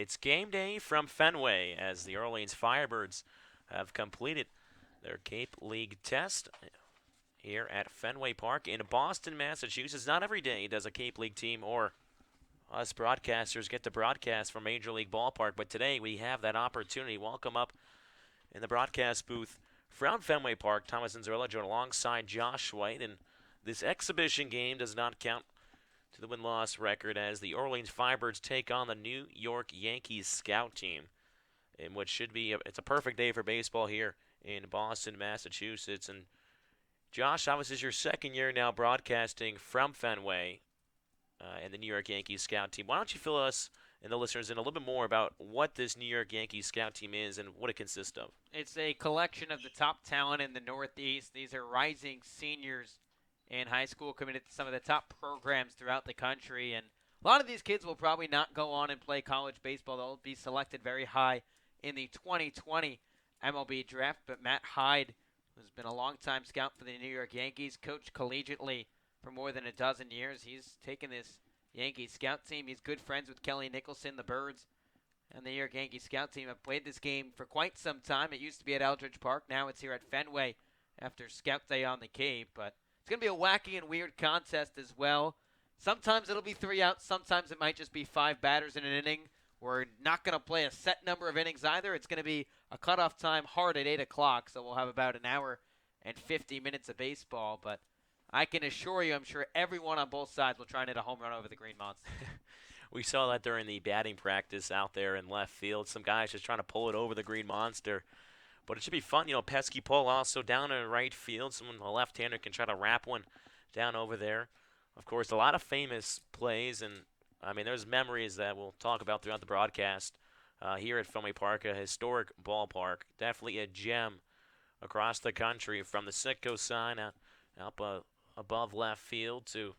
It's game day from Fenway as the Orleans Firebirds have completed their Cape League test here at Fenway Park in Boston, Massachusetts. Not every day does a Cape League team or us broadcasters get to broadcast from Major League Ballpark, but today we have that opportunity. Welcome up in the broadcast booth from Fenway Park, Thomas Inzerla joined alongside Josh White, and this exhibition game does not count to the win-loss record as the Orleans Firebirds take on the New York Yankees scout team in what should be it's a perfect day for baseball here in Boston, Massachusetts. And Josh, obviously, this is your second year now broadcasting from Fenway and the New York Yankees scout team. Why don't you fill us and the listeners in a little bit more about what this New York Yankees scout team is and what it consists of? It's a collection of the top talent in the Northeast. These are rising seniors in high school committed to some of the top programs throughout the country. And a lot of these kids will probably not go on and play college baseball. They'll be selected very high in the 2020 MLB draft. But Matt Hyde, who's been a longtime scout for the New York Yankees, coached collegiately for more than a dozen years. He's taken this Yankees scout team. He's good friends with Kelly Nicholson, the Birds, and the New York Yankees scout team have played this game for quite some time. It used to be at Eldridge Park. Now it's here at Fenway after Scout Day on the Cape. But it's going to be a wacky and weird contest as well. Sometimes it'll be 3 outs. Sometimes it might just be 5 batters in an inning. We're not going to play a set number of innings either. It's going to be a cutoff time hard at 8 o'clock, so we'll have about an hour and 50 minutes of baseball. But I can assure you, I'm sure everyone on both sides will try and hit a home run over the Green Monster. We saw that during the batting practice out there in left field. Some guys just trying to pull it over the Green Monster. But it should be fun. You know, pesky pull also down in right field. Someone, a left-hander, can try to wrap one down over there. Of course, a lot of famous plays. And, I mean, there's memories that we'll talk about throughout the broadcast here at Fenway Park, a historic ballpark. Definitely a gem across the country from the Sitco sign out above left field to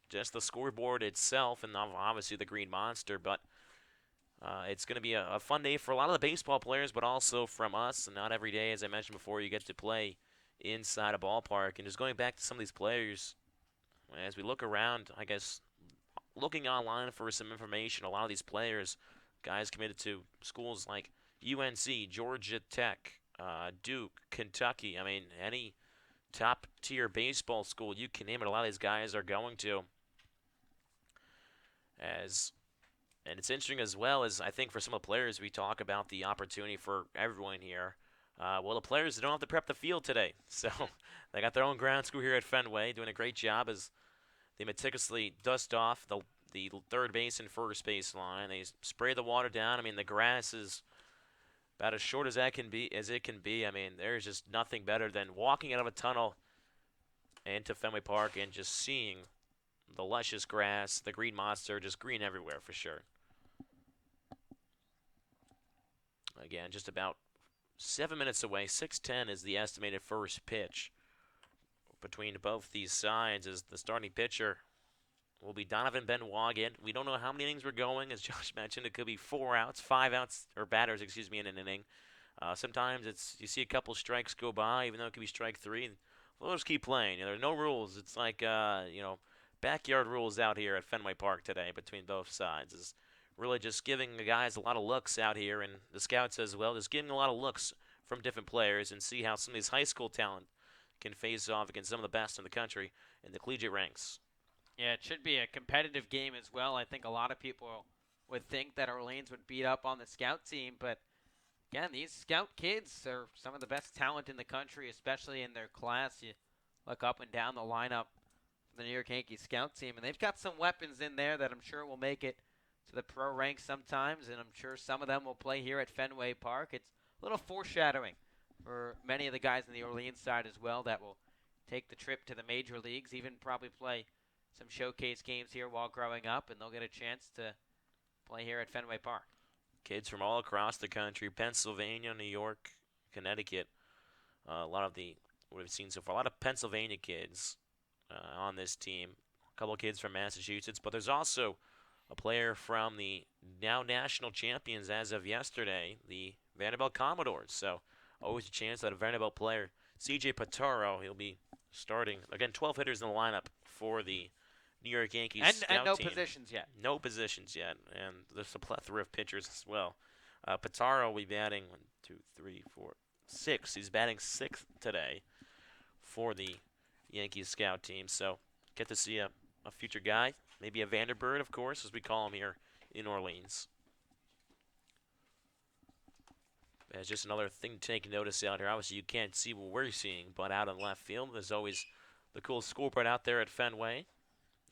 just the scoreboard itself, and obviously the Green Monster. But it's going to be a fun day for a lot of the baseball players, but also from us. And not every day, as I mentioned before, you get to play inside a ballpark. And just going back to some of these players, as we look around, I guess, looking online for some information, a lot of these players, guys committed to schools like UNC, Georgia Tech, Duke, Kentucky. I mean, any top-tier baseball school you can name it, a lot of these guys are going to. And it's interesting as well as I think for some of the players we talk about the opportunity for everyone here. Well, the players don't have to prep the field today, so they got their own ground crew here at Fenway, doing a great job as they meticulously dust off the third base and first base line. They spray the water down. I mean, the grass is about as short as it can be. I mean, there's just nothing better than walking out of a tunnel into Fenway Park and just seeing the luscious grass, the Green Monster, just green everywhere for sure. Again, just about 7 minutes away. 6:10 is the estimated first pitch between both these sides. As the starting pitcher will be Donovan Benoit again. We don't know how many innings we're going. As Josh mentioned, it could be 4 outs, 5 outs, or batters, excuse me, in an inning. Sometimes you see a couple strikes go by, even though it could be strike 3. We'll just keep playing. There are no rules. It's like, backyard rules out here at Fenway Park today between both sides. Is really just giving the guys a lot of looks out here, and the scouts as well, just giving a lot of looks from different players and see how some of these high school talent can face off against some of the best in the country in the collegiate ranks. Yeah, it should be a competitive game as well. I think a lot of people would think that Orleans would beat up on the scout team, but again, these scout kids are some of the best talent in the country, especially in their class. You look up and down the lineup for the New York Yankees scout team, and they've got some weapons in there that I'm sure will make it to the pro ranks sometimes, and I'm sure some of them will play here at Fenway Park. It's a little foreshadowing for many of the guys on the Orleans side as well that will take the trip to the major leagues, even probably play some showcase games here while growing up, and they'll get a chance to play here at Fenway Park. Kids from all across the country, Pennsylvania, New York, Connecticut. A lot of what we've seen so far, a lot of Pennsylvania kids on this team. A couple of kids from Massachusetts, but there's also a player from the now national champions as of yesterday, the Vanderbilt Commodores. So always a chance that a Vanderbilt player, C.J. Pataro, he'll be starting. Again, 12 hitters in the lineup for the New York Yankees And scout no team. positions yet. No positions yet, and there's a plethora of pitchers as well. Pitaro will be batting 1, 2, 3, 4, 6. He's batting sixth today for the Yankees scout team. So get to see a future guy, maybe a Vanderbird, of course, as we call him here in Orleans. As just another thing to take notice out here. Obviously, you can't see what we're seeing, but out in left field, there's always the cool scoreboard out there at Fenway.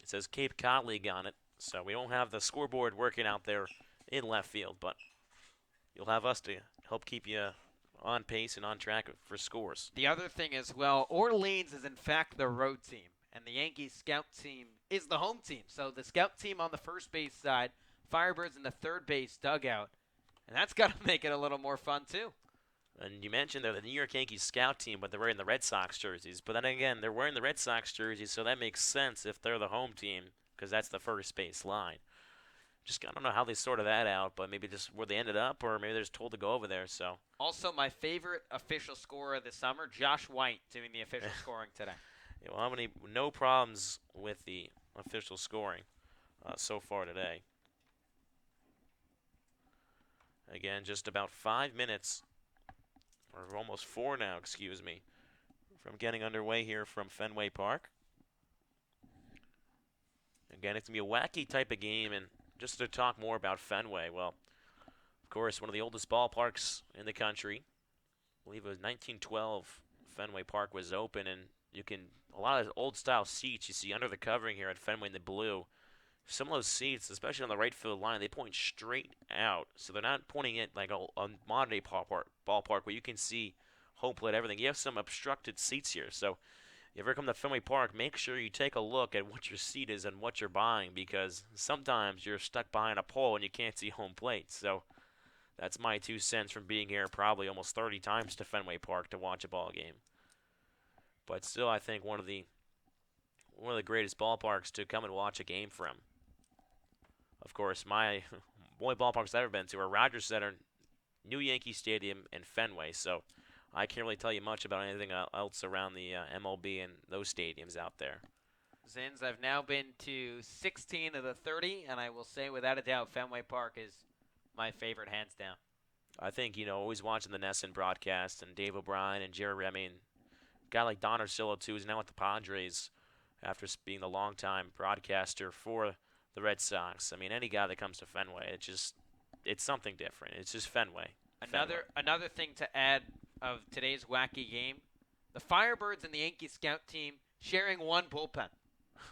It says Cape Cod League on it, so we don't have the scoreboard working out there in left field, but you'll have us to help keep you on pace and on track for scores. The other thing as well, Orleans is in fact the road team, and the Yankees scout team is the home team. So the scout team on the first base side, Firebirds in the third base dugout, and that's got to make it a little more fun too. And you mentioned they're the New York Yankees scout team, but they're wearing the Red Sox jerseys. But then again, they're wearing the Red Sox jerseys, so that makes sense if they're the home team, because that's the first base line. Just I don't know how they sorted that out, but maybe just where they ended up, or maybe they're just told to go over there. So Also, my favorite official scorer of the summer, Josh White, doing the official scoring today. yeah, well, no problems with the official scoring so far today. Again, just about 5 minutes, or almost 4 now, excuse me, from getting underway here from Fenway Park. Again, it's going to be a wacky type of game, and just to talk more about Fenway, well, of course, one of the oldest ballparks in the country. I believe it was 1912 Fenway Park was open, and a lot of old-style seats you see under the covering here at Fenway in the blue. Some of those seats, especially on the right field line, they point straight out. So they're not pointing it like a modern-day ballpark where you can see home plate, everything. You have some obstructed seats here. So if you ever come to Fenway Park, make sure you take a look at what your seat is and what you're buying, because sometimes you're stuck behind a pole and you can't see home plate. So that's my 2 cents from being here probably almost 30 times to Fenway Park to watch a ball game. But still, I think one of the greatest ballparks to come and watch a game from. Of course, my only ballparks I've ever been to are Rogers Center, New Yankee Stadium, and Fenway. So I can't really tell you much about anything else around the MLB and those stadiums out there. Zins, I've now been to 16 of the 30, and I will say without a doubt Fenway Park is my favorite, hands down. I think, always watching the Nesson broadcast and Dave O'Brien and Jerry Remy, and a guy like Don Orsillo, too, is now with the Padres after being the longtime broadcaster for the Red Sox. I mean, any guy that comes to Fenway, it's something different. It's just Fenway. Another thing to add of today's wacky game, the Firebirds and the Yankee scout team sharing one bullpen.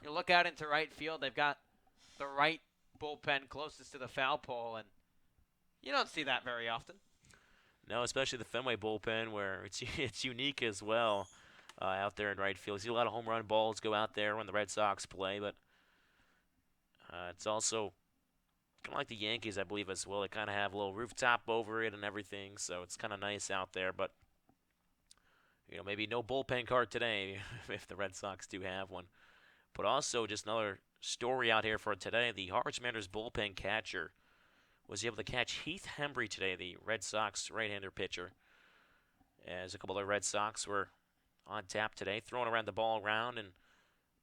You look out into right field, they've got the right bullpen closest to the foul pole, and you don't see that very often. No, especially the Fenway bullpen, where it's unique as well out there in right field. You see a lot of home run balls go out there when the Red Sox play, but it's also kind of like the Yankees, I believe, as well. They kind of have a little rooftop over it and everything, so it's kind of nice out there. But maybe no bullpen card today if the Red Sox do have one. But also, just another story out here for today. The Harvard Commanders bullpen catcher was able to catch Heath Hembree today, the Red Sox right-hander pitcher, as a couple of the Red Sox were on tap today, throwing around the ball around, and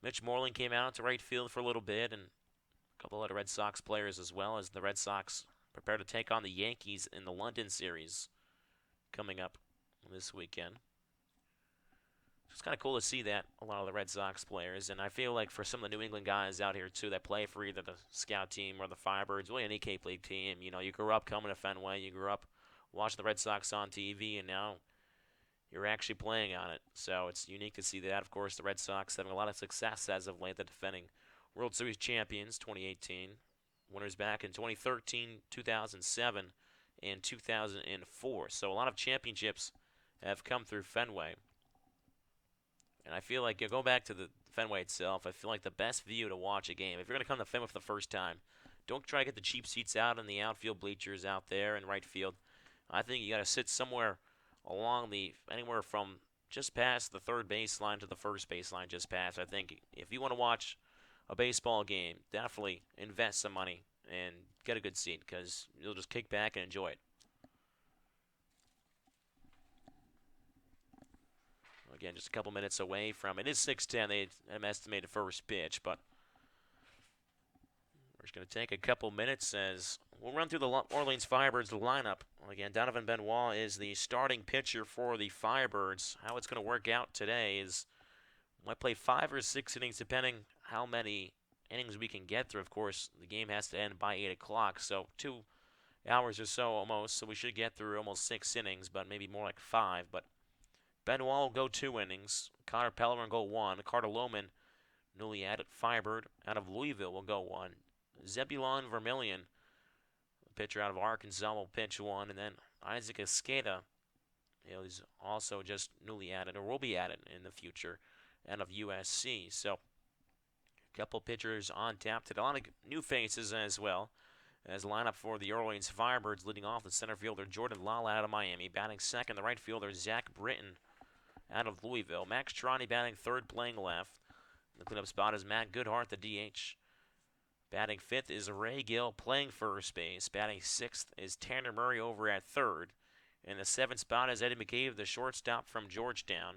Mitch Moreland came out to right field for a little bit, and a couple of other Red Sox players as well, as the Red Sox prepare to take on the Yankees in the London series coming up this weekend. It's kind of cool to see that, a lot of the Red Sox players, and I feel like for some of the New England guys out here, too, that play for either the Scout team or the Firebirds, really any Cape League team, you grew up coming to Fenway, you grew up watching the Red Sox on TV, and now you're actually playing on it. So it's unique to see that. Of course, the Red Sox having a lot of success as of late, the defending World Series champions 2018, winners back in 2013, 2007, and 2004. So a lot of championships have come through Fenway. And I feel like, going back to the Fenway itself, I feel like the best view to watch a game, if you're going to come to Fenway for the first time, don't try to get the cheap seats out in the outfield bleachers out there in right field. I think you got to sit somewhere along anywhere from just past the third baseline to the first baseline just past. I think if you want to watch a baseball game, definitely invest some money and get a good seat, because you'll just kick back and enjoy it. Again, just a couple minutes away from it. Is 6:10. They have estimated first pitch, but We're just going to take a couple minutes as we'll run through the Orleans Firebirds lineup. Again, Donovan Benoit is the starting pitcher for the Firebirds. How it's going to work out today is might play 5 or 6 innings depending how many innings we can get through. Of course, the game has to end by 8 o'clock, so 2 hours or so almost. So we should get through almost 6 innings, but maybe more like 5. But Benoit will go 2 innings. Connor Pellerin will go 1. Carter Lohman, newly added Firebird out of Louisville, will go 1. Zebulon Vermillion, pitcher out of Arkansas, will pitch 1. And then Isaac Escada, he's also just newly added, or will be added in the future, out of USC. So a couple pitchers on tap today. A lot of new faces as well. As lineup for the Orleans Firebirds, leading off the center fielder Jordan Lala out of Miami. Batting second, the right fielder Zach Britton out of Louisville. Max Trani batting third, playing left. The cleanup spot is Matt Goodhart, the DH. Batting fifth is Ray Gill, playing first base. Batting sixth is Tanner Murray over at third. In the seventh spot is Eddie McCabe, the shortstop from Georgetown.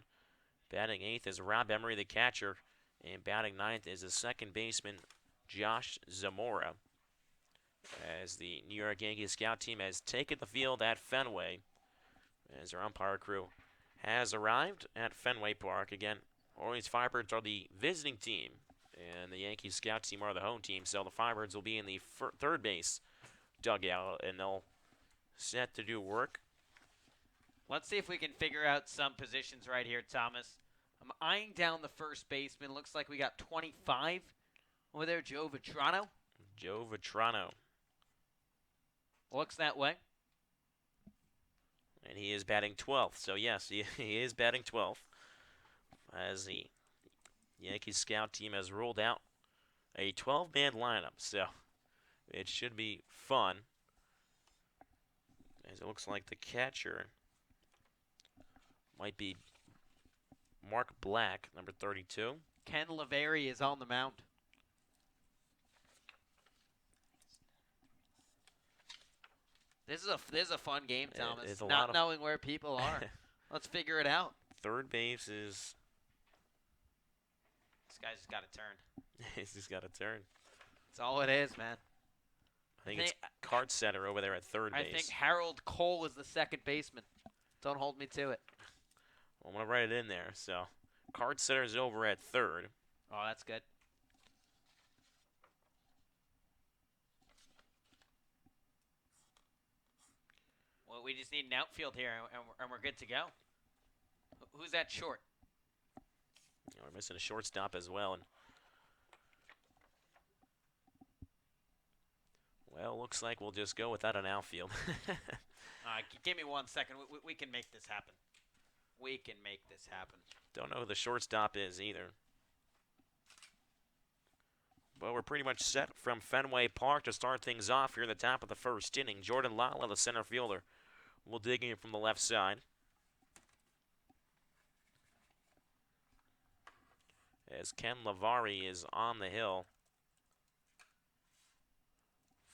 Batting eighth is Rob Emery, the catcher. And batting ninth is the second baseman Josh Zamora. As the New York Yankees scout team has taken the field at Fenway, as our umpire crew has arrived at Fenway Park. Again, Orleans Firebirds are the visiting team, and the Yankees scout team are the home team. So the Firebirds will be in the third base dugout, and they'll set to do work. Let's see if we can figure out some positions right here, Thomas. I'm eyeing down the first baseman. Looks like we got 25 over there, Joe Vitrano. Joe Vitrano. Looks that way. And he is batting 12th. So, yes, he is batting 12th. As the Yankees scout team has ruled out a 12-man lineup. So, it should be fun. As it looks like the catcher might be Mark Black, number 32. Ken Lavery is on the mound. This is a fun game, Thomas. It's a Not lot of knowing where people are. Let's figure it out. Third base is... This guy's just got to turn. He's just got to turn. That's all it is, man. I think it's Cart Setter over there at third base. I think Harold Cole is the second baseman. Don't hold me to it. I'm going to write it in there. So, Cart Setter's over at third. Oh, that's good. Well, we just need an outfield here, and we're good to go. Who's that short? We're missing a shortstop as well. And well, looks like we'll just go without an outfield. Give me 1 second. We can make this happen. We can make this happen. Don't know who the shortstop is either. Well, we're pretty much set from Fenway Park to start things off here in the top of the first inning. Jordan Lala, the center fielder, will dig in from the left side. As Ken Lavari is on the hill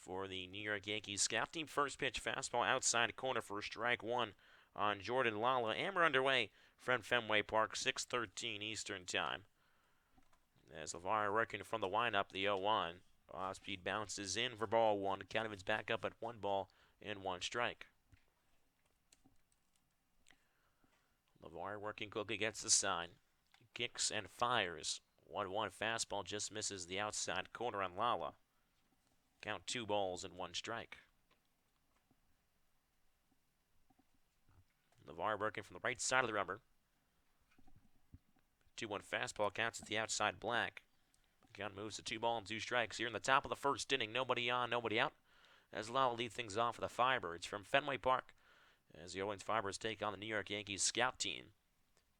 for the New York Yankees scout team. First pitch, fastball outside corner for strike one on Jordan Lala. And we're underway from Fenway Park, 6:13 Eastern Time. As Lavari working from the windup, the 0-1. Off-speed bounces in for ball one. Canavan's back up at 1 ball and 1 strike. Lavari working quickly, gets the sign. Kicks and fires. 1-1 fastball just misses the outside corner on Lala. Count 2 balls and 1 strike. Lavari working from the right side of the rubber. 2-1 fastball counts at the outside black. Count moves to 2 balls and 2 strikes here in the top of the first inning. Nobody on, nobody out. As Lala lead things off for the Firebirds from Fenway Park. As the Orleans Firebirds take on the New York Yankees scout team.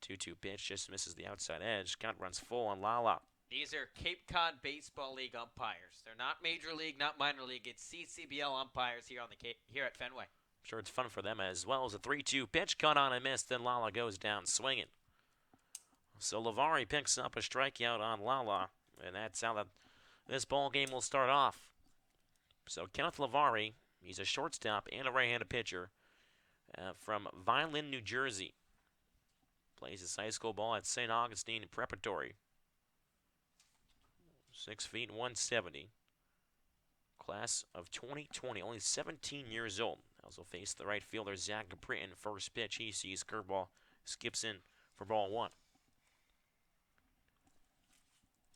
2-2 pitch just misses the outside edge. Count runs full on Lala. These are Cape Cod Baseball League umpires. They're not Major League, not Minor League. It's CCBL umpires here on here at Fenway. I'm sure it's fun for them as well. As a 3-2 pitch cut on and missed, then Lala goes down swinging. So Lavari picks up a strikeout on Lala, and that's how this ball game will start off. So Kenneth Lavari, he's a shortstop and a right-handed pitcher from Vineland, New Jersey. Plays his high school ball at St. Augustine Preparatory. 6 feet, 170. Class of 2020, only 17 years old. Also face the right fielder, Zach Britton. First pitch, he sees curveball, skips in for ball one.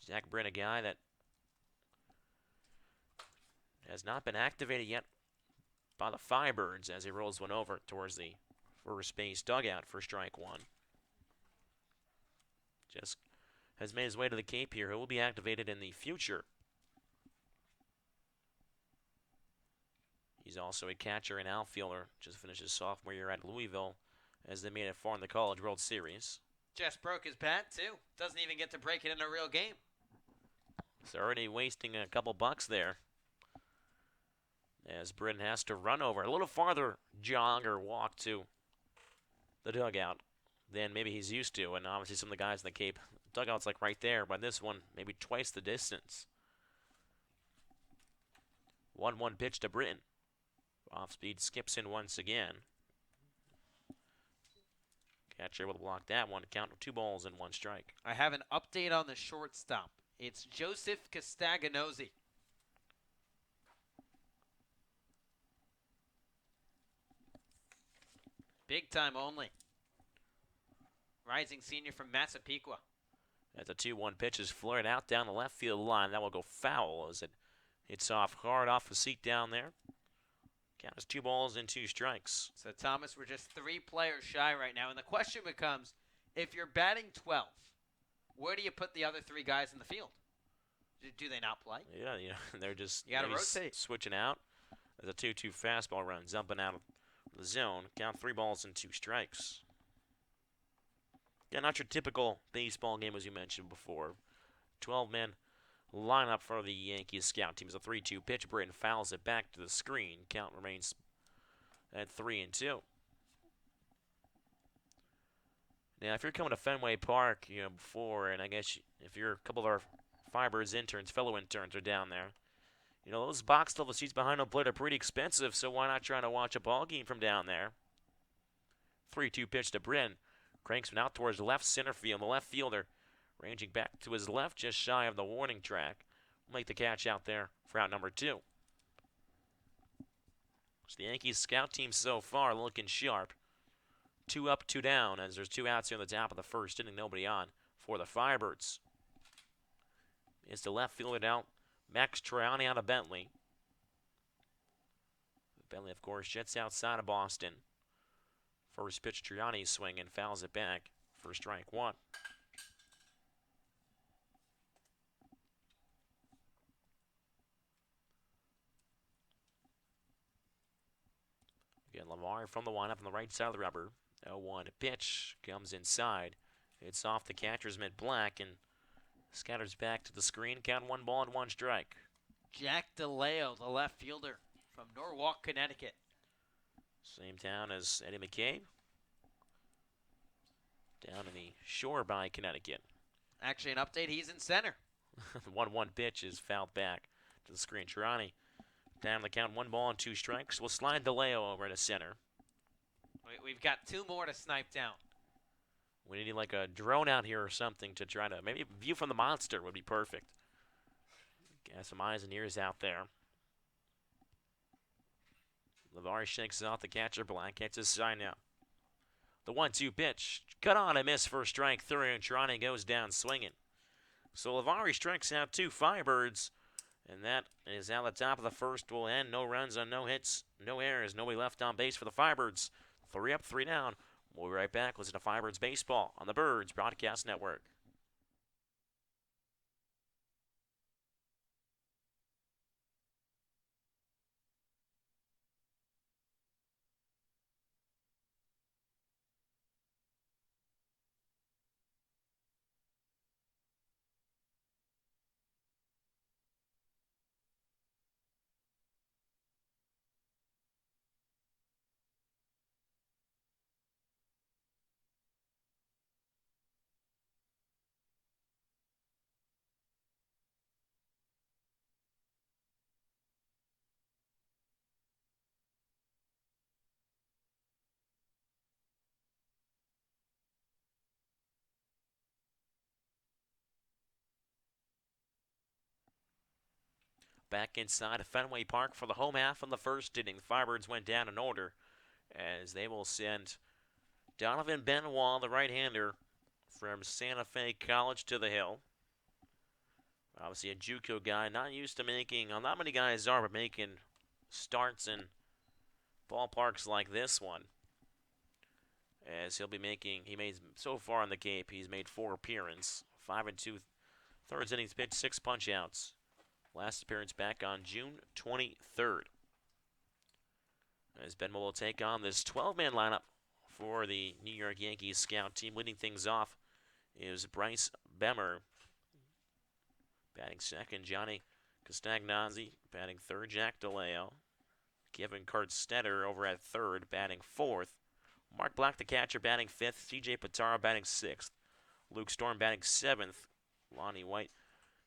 Zach Britton, a guy that has not been activated yet by the Firebirds as he rolls one over towards the first base dugout for strike one. Just has made his way to the Cape here. He will be activated in the future. He's also a catcher and outfielder. Just finished his sophomore year at Louisville as they made it far in the College World Series. Just broke his bat, too. Doesn't even get to break it in a real game. He's already wasting a couple bucks there. As Britton has to run over a little farther jog or walk to the dugout than maybe he's used to. And obviously some of the guys in the Cape dugout's like right there, but this one maybe twice the distance. 1-1 pitch to Britton. Off speed, skips in once again. Catcher will block that one. Count of 2 balls and 1 strike. I have an update on the shortstop. It's Joseph Castagnozzi. Big time only. Rising senior from Massapequa. As a 2-1 pitch is flared out down the left field line. That will go foul as it hits off hard off the seat down there. Count is 2 balls and 2 strikes. So, Thomas, we're just 3 players shy right now. And the question becomes, if you're batting 12, where do you put the other 3 guys in the field? Do they not play? Yeah, they're just you gotta rotate. Switching out. As a 2-2 fastball run, jumping out of the zone. Count 3 balls and 2 strikes. Yeah, not your typical baseball game as you mentioned before. 12-man lineup for the Yankees scout team is a 3-2 pitch. Britton fouls it back to the screen. Count remains at 3-2. Now, if you're coming to Fenway Park, before, and I guess if you're a couple of our Firebirds interns, fellow interns are down there, those box level seats behind home plate are pretty expensive, so why not try to watch a ball game from down there? 3-2 pitch to Britton. Cranks one out towards left center field. The left fielder ranging back to his left, just shy of the warning track. Will make the catch out there for out number 2. So the Yankees scout team so far looking sharp. 2 up, 2 down, as there's 2 outs here on the top of the first inning. Nobody on for the Firebirds. It's the left fielder out. Max Triani out of Bentley. Bentley, of course, jets outside of Boston. First pitch, Triani swinging, fouls it back for strike 1. Again, Lamar from the windup on the right side of the rubber. 0-1 pitch comes inside. It's off the catcher's mitt Black and scatters back to the screen. Count 1 ball and 1 strike. Jack DeLeo, the left fielder from Norwalk, Connecticut. Same town as Eddie McCabe. Down in the shore by Connecticut. Actually, an update, he's in center. 1-1 pitch is fouled back to the screen. Tirani down the count, 1 ball and 2 strikes. We'll slide DeLeo over to center. We've got 2 more to snipe down. We need like a drone out here or something to try to, maybe a view from the monster would be perfect. Got some eyes and ears out there. Lavari shakes off the catcher. Black gets his sign now. The 1-2 pitch. Cut on a miss for strike 3, and Tirani goes down swinging. So Lavari strikes out 2 Firebirds, and that is out the top of the first. Will end. No runs on no hits, no errors, nobody left on base for the Firebirds. 3 up, 3 down. We'll be right back. Listen to Firebirds Baseball on the Birds Broadcast Network. back inside Fenway Park for the home half of the first inning. The Firebirds went down in order as they will send Donovan Benoit, the right-hander from Santa Fe College, to the hill. Obviously a JUCO guy, not used to making, well, not many guys are, but making starts in ballparks like this one. As he made so far in the Cape, he's made 4 appearances, 5 2/3 innings pitched, 6 punch outs. Last appearance back on June 23rd. As Benoit will take on this 12-man lineup for the New York Yankees scout team. Leading things off is Bryce Bemmer. Batting second, Johnny Castagnazzi. Batting third, Jack DeLeo. Kevin Kartstetter over at third, batting fourth. Mark Black, the catcher, batting fifth. C.J. Pitaro batting sixth. Luke Storm batting seventh. Lonnie White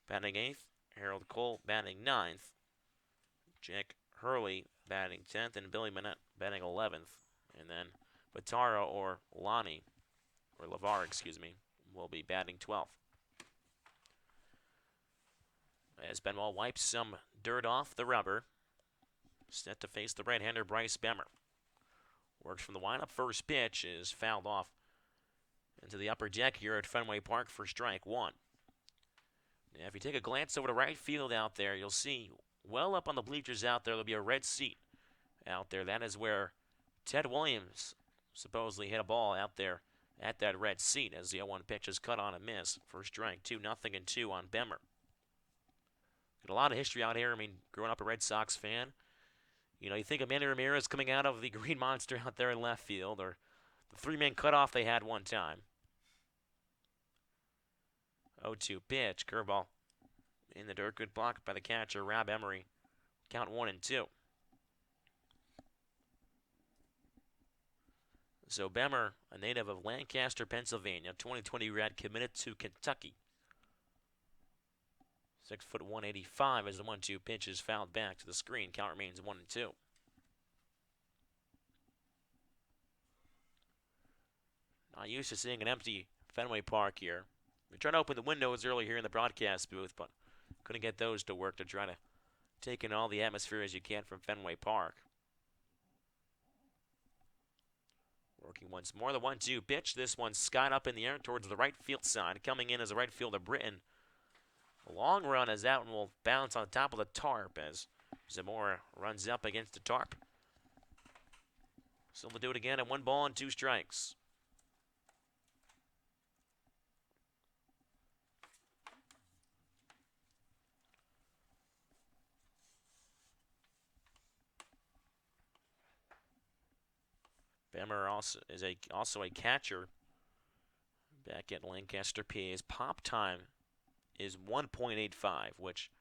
batting eighth. Harold Cole batting ninth. Jack Hurley batting 10th. And Billy Manette batting 11th. And then Pitaro or Lonnie, or LeVar, excuse me, will be batting 12th. As Benoit wipes some dirt off the rubber, set to face the right-hander Bryce Bemmer. Works from the windup. First pitch is fouled off into the upper deck here at Fenway Park for strike one. Now, if you take a glance over to right field out there, you'll see well up on the bleachers out there, there'll be a red seat out there. That is where Ted Williams supposedly hit a ball out there at that red seat as the 0-1 pitch is cut on a miss. First strike, 2-0 and 2 on Bemmer. Got a lot of history out here. I mean, growing up a Red Sox fan, you know, you think of Manny Ramirez coming out of the Green Monster out there in left field, or the 3-man cutoff they had one time. 0-2 pitch, curveball in the dirt, good block by the catcher, Rob Emery. Count 1-2. So Bemmer, a native of Lancaster, Pennsylvania, 2020 grad, committed to Kentucky. 6 foot 185 as the 1-2 pitch is fouled back to the screen. Count remains 1-2. Not used to seeing an empty Fenway Park here. We tried to open the windows earlier here in the broadcast booth, but couldn't get those to work to try to take in all the atmosphere as you can from Fenway Park. Working once more, the 1-2 pitch. This one skied up in the air towards the right field side. Coming in as a right fielder, Britton. A long run as that one will bounce on top of the tarp as Zamora runs up against the tarp. So we'll do it again at 1 ball and 2 strikes. Bemmer also a catcher back at Lancaster, PA. His pop time is 1.85, which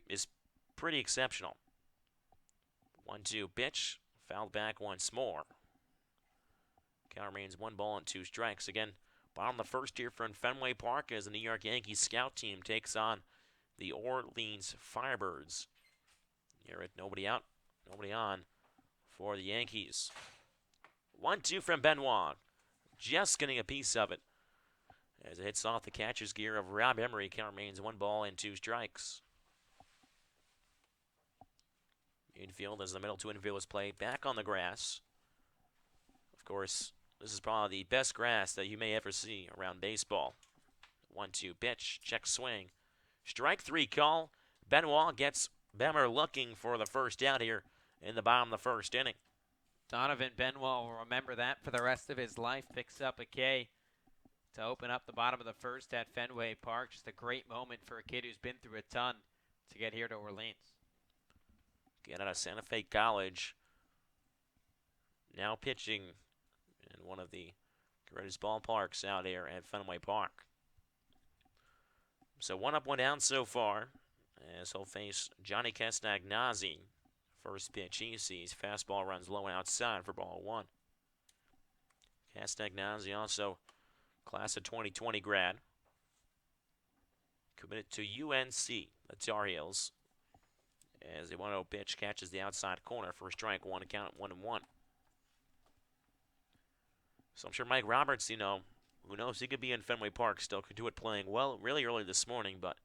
is pretty exceptional. 1-2 pitch, fouled back once more. Count remains 1 ball and 2 strikes. Again, bottom of the first here from Fenway Park as the New York Yankees scout team takes on the Orleans Firebirds. Here at nobody out, nobody on for the Yankees. 1-2 from Benoit. Just getting a piece of it. As it hits off the catcher's gear of Rob Emery, count remains 1 ball and 2 strikes. Infield as the middle to infield is played back on the grass. Of course, this is probably the best grass that you may ever see around baseball. 1-2 pitch, check swing. Strike 3 call. Benoit gets Bemmer looking for the first out here in the bottom of the first inning. Donovan Benoit will remember that for the rest of his life. Picks up a K to open up the bottom of the first at Fenway Park. Just a great moment for a kid who's been through a ton to get here to Orleans. Get out of Santa Fe College. Now pitching in one of the greatest ballparks out here at Fenway Park. So 1 up, 1 down so far as he'll face Johnny Castagnazzi. First pitch he sees. Fastball runs low and outside for ball 1. Castagnazzi also class of 2020 grad. Committed to UNC, the Tar Heels. As the 1-0 pitch catches the outside corner for a strike 1 to count 1-1. So I'm sure Mike Roberts, you know, who knows, he could be in Fenway Park still, could do it playing well really early this morning, but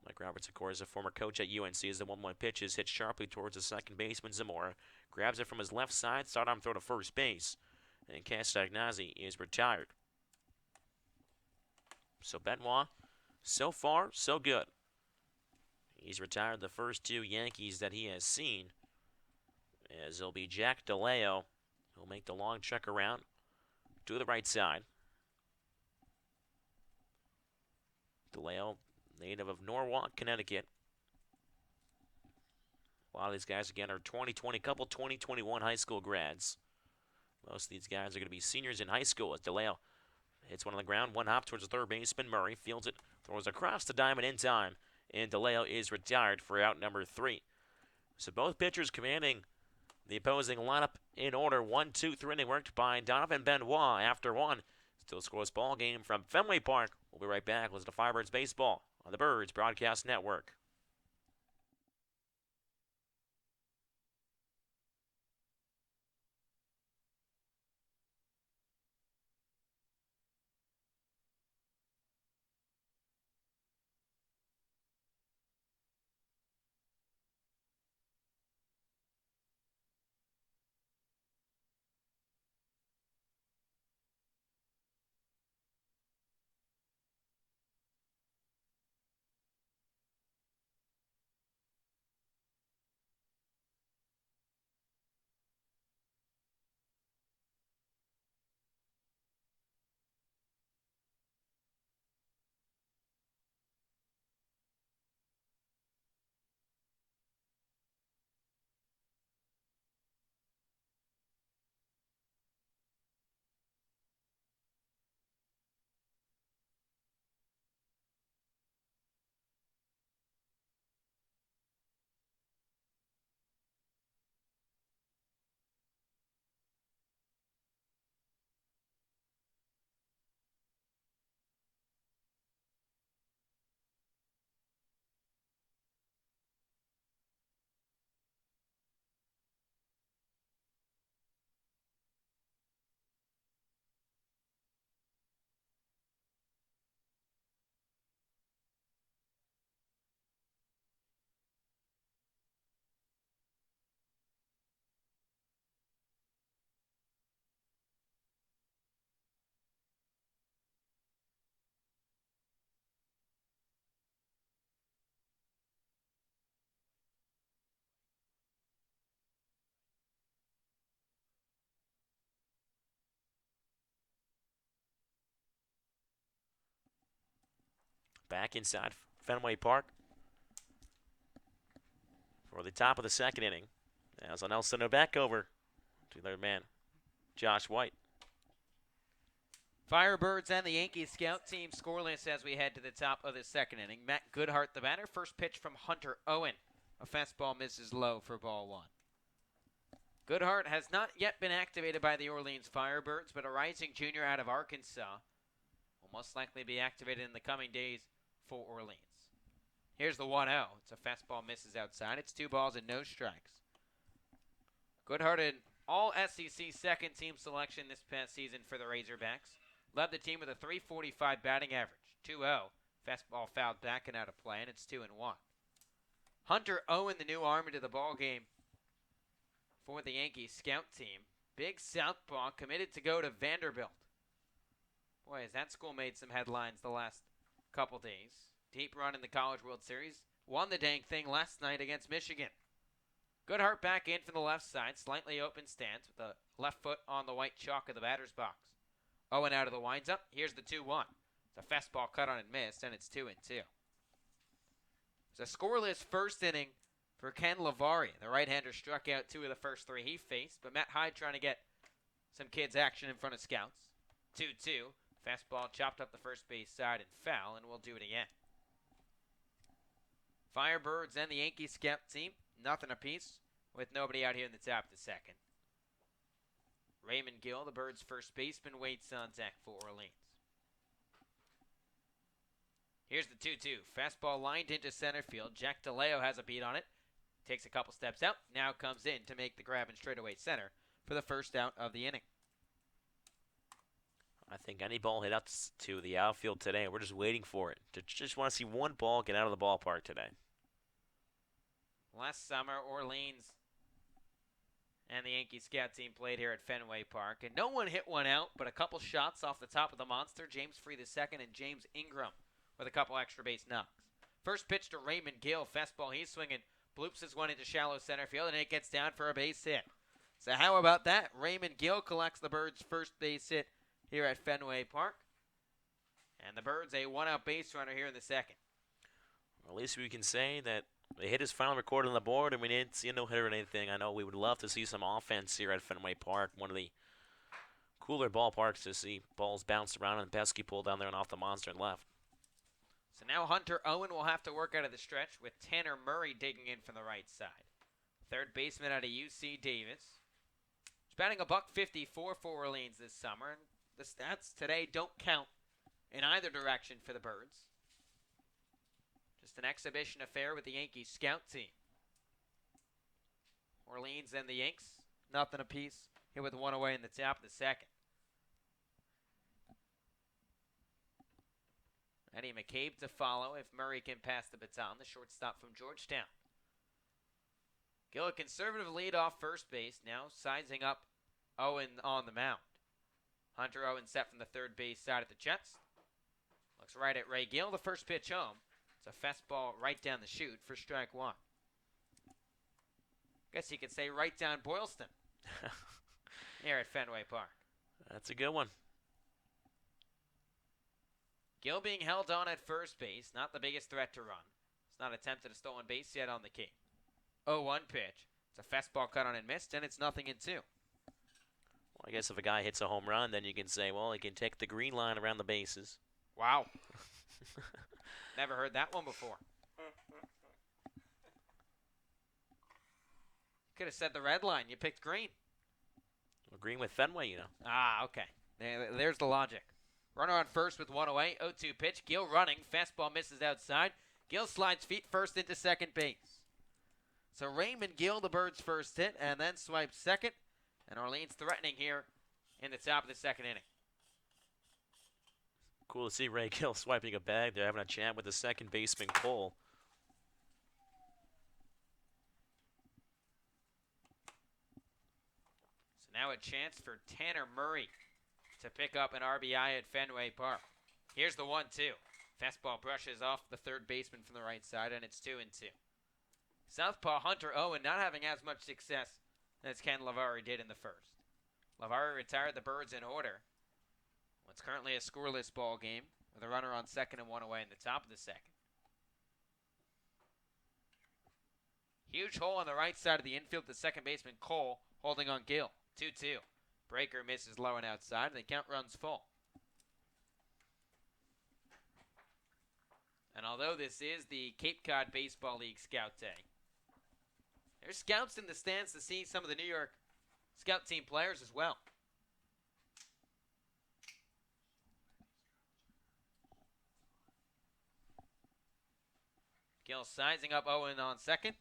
Mike Roberts, of course, a former coach at UNC, as the 1-1 pitch is hit sharply towards the second baseman, Zamora. Grabs it from his left side, sidearm throw to first base. And Castagnazzi is retired. So Benoit, so far, so good. He's retired the first 2 Yankees that he has seen. As it'll be Jack DeLeo who'll make the long check around to the right side. DeLeo, native of Norwalk, Connecticut. A lot of these guys, again, are 2020, couple 2021 high school grads. Most of these guys are going to be seniors in high school as DeLeo hits one on the ground, one hop towards the third baseman. Murray fields it, throws across the diamond in time, and DeLeo is retired for out number 3. So both pitchers commanding the opposing lineup in order. 1-2 inning worked by Donovan Benoit after 1. Still scoreless ball game from Fenway Park. We'll be right back. Listen to Firebirds Baseball on the Birds Broadcast Network. Back inside Fenway Park for the top of the second inning. As Nelson back over to their man, Josh White. Firebirds and the Yankees scout team scoreless as we head to the top of the second inning. Matt Goodhart, the batter. First pitch from Hunter Owen. A fastball misses low for ball 1. Goodhart has not yet been activated by the Orleans Firebirds, but a rising junior out of Arkansas will most likely be activated in the coming days for Orleans. Here's the 1-0. It's a fastball misses outside. It's 2 balls and no strikes. Goodhart, an all-SEC second-team selection this past season for the Razorbacks. Led the team with a .345 batting average. 2-0. Fastball fouled back and out of play, and it's 2-1. Hunter Owen, the new arm into the ball game for the Yankees scout team. Big southpaw, committed to go to Vanderbilt. Boy, has that school made some headlines the last couple days. Deep run in the College World Series. Won the dang thing last night against Michigan. Goodhart back in from the left side. Slightly open stance with the left foot on the white chalk of the batter's box. Owen out of the winds-up. Here's the 2-1. It's a fastball cut on and missed, and it's 2-2. It's a scoreless first inning for Ken Lavari. The right-hander struck out 2 of the first 3 he faced, but Matt Hyde trying to get some kids action in front of scouts. 2-2. Fastball chopped up the first base side and foul, and we'll do it again. Firebirds and the Yankees scout team, nothing apiece, with nobody out here in the top of the second. Raymond Gill, the Birds' first baseman, waits on deck for Orleans. Here's the 2-2. Fastball lined into center field. Jack DeLeo has a beat on it. Takes a couple steps out. Now comes in to make the grab in straightaway center for the first out of the inning. I think any ball hit up to the outfield today, we're just waiting for it. Just want to see one ball get out of the ballpark today. Last summer, Orleans and the Yankee scout team played here at Fenway Park, and no one hit one out, but a couple shots off the top of the monster. James Free II and James Ingram with a couple extra base knocks. First pitch to Raymond Gill, fastball he's swinging, bloops his one into shallow center field, and it gets down for a base hit. So how about that? Raymond Gill collects the Birds' first base hit here at Fenway Park, and the Birds a one-out base runner here in the second. Well, at least we can say that the hit is finally recorded on the board, and we didn't see a no-hitter or anything. I know we would love to see some offense here at Fenway Park, one of the cooler ballparks to see balls bounce around and pesky pull down there and off the monster and left. So now Hunter Owen will have to work out of the stretch with Tanner Murray digging in from the right side. Third baseman out of UC Davis. He's batting $154 for Orleans this summer, and the stats today don't count in either direction for the Birds. Just an exhibition affair with the Yankees scout team. Orleans and the Yanks, nothing apiece. Hit with one away in the top of the second. Eddie McCabe to follow if Murray can pass the baton, the shortstop from Georgetown. Gill a conservative lead off first base, now sizing up Owen on the mound. Hunter Owen set from the third base side at the Jets. Looks right at Ray Gill, the first pitch home. It's a fastball right down the chute for strike one. Guess you could say right down Boylston here at Fenway Park. That's a good one. Gill being held on at first base, not the biggest threat to run. It's not attempted a stolen base yet on the key. 0-1 pitch. It's a fastball cut on and missed, and it's 0-2. Well, I guess if a guy hits a home run, then you can say, well, he can take the green line around the bases. Wow. Never heard that one before. Could have said the red line. You picked green. Well, green with Fenway, you know. Ah, okay. There's the logic. Runner on first with one away. 0-2 pitch. Gill running. Fastball misses outside. Gill slides feet first into second base. So Raymond Gill, the Birds' first hit, and then swipes second. And Orleans threatening here in the top of the second inning. Cool to see Ray Gill swiping a bag. They're having a chat with the second baseman, Cole. So now a chance for Tanner Murray to pick up an RBI at Fenway Park. Here's the 1-2. Fastball brushes off the third baseman from the right side, and it's 2-2. Southpaw Hunter Owen not having as much success as Ken Lavari did in the first. Lavari retired the Birds in order. What's currently a scoreless ball game with a runner on second and one away in the top of the second. Huge hole on the right side of the infield. The second baseman Cole holding on Gill. 2-2. Breaker misses low and outside, and the count runs full. And although this is the Cape Cod Baseball League Scout Day, there's scouts in the stands to see some of the New York Scout team players as well. Gill sizing up Owen on second.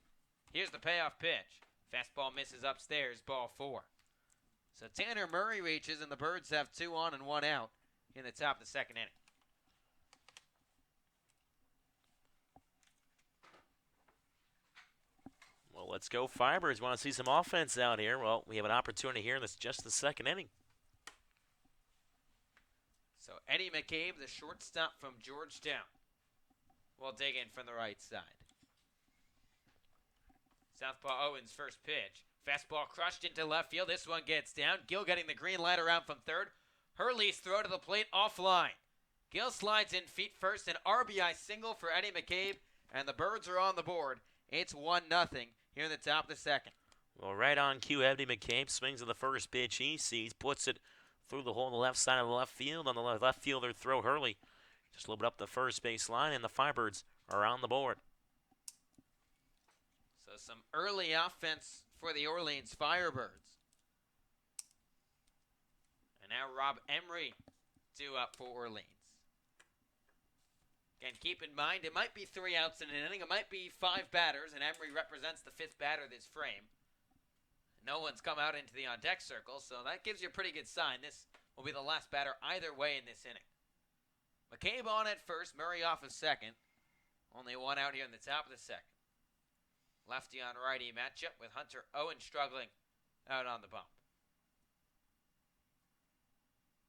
Here's the payoff pitch. Fastball misses upstairs, ball 4. So Tanner Murray reaches, and the Birds have 2 on and 1 out in the top of the second inning. Well, let's go Firebirds. Want to see some offense out here. Well, we have an opportunity here in this just the second inning. So Eddie McCabe, the shortstop from Georgetown, will dig in from the right side. Southpaw Owens' first pitch. Fastball crushed into left field. This one gets down. Gill getting the green light around from third. Hurley's throw to the plate offline. Gill slides in feet first. An RBI single for Eddie McCabe. And the Birds are on the board. It's 1-0 here in the top of the second. Well, right on cue, Eddie McCabe swings at the first pitch he sees, puts it through the hole on the left side of the left field. On the left fielder throw, Hurley just a little bit up the first base line, and the Firebirds are on the board. So some early offense for the Orleans Firebirds. And now Rob Emery due up for Orleans. Again, keep in mind, it might be 3 outs in an inning. It might be 5 batters, and Emery represents the 5th batter of this frame. No one's come out into the on-deck circle, so that gives you a pretty good sign. This will be the last batter either way in this inning. McCabe on at first, Murray off of second. Only one out here in the top of the second. Lefty on righty matchup with Hunter Owen struggling out on the bump.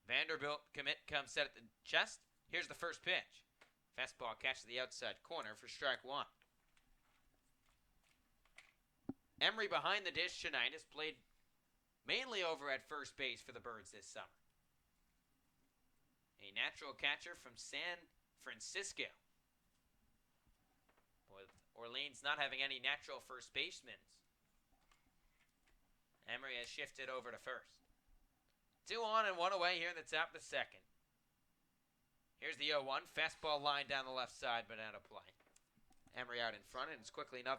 Vanderbilt commit comes set at the chest. Here's the first pitch. Fastball catch to the outside corner for strike one. Emery behind the dish tonight has played mainly over at first base for the Birds this summer. A natural catcher from San Francisco. With Orleans not having any natural first basemen. Emery has shifted over to first. 2 on and 1 away here in the top of the second. Here's the 0-1. Fastball line down the left side, but out of play. Emery out in front, and it's quickly 0-2.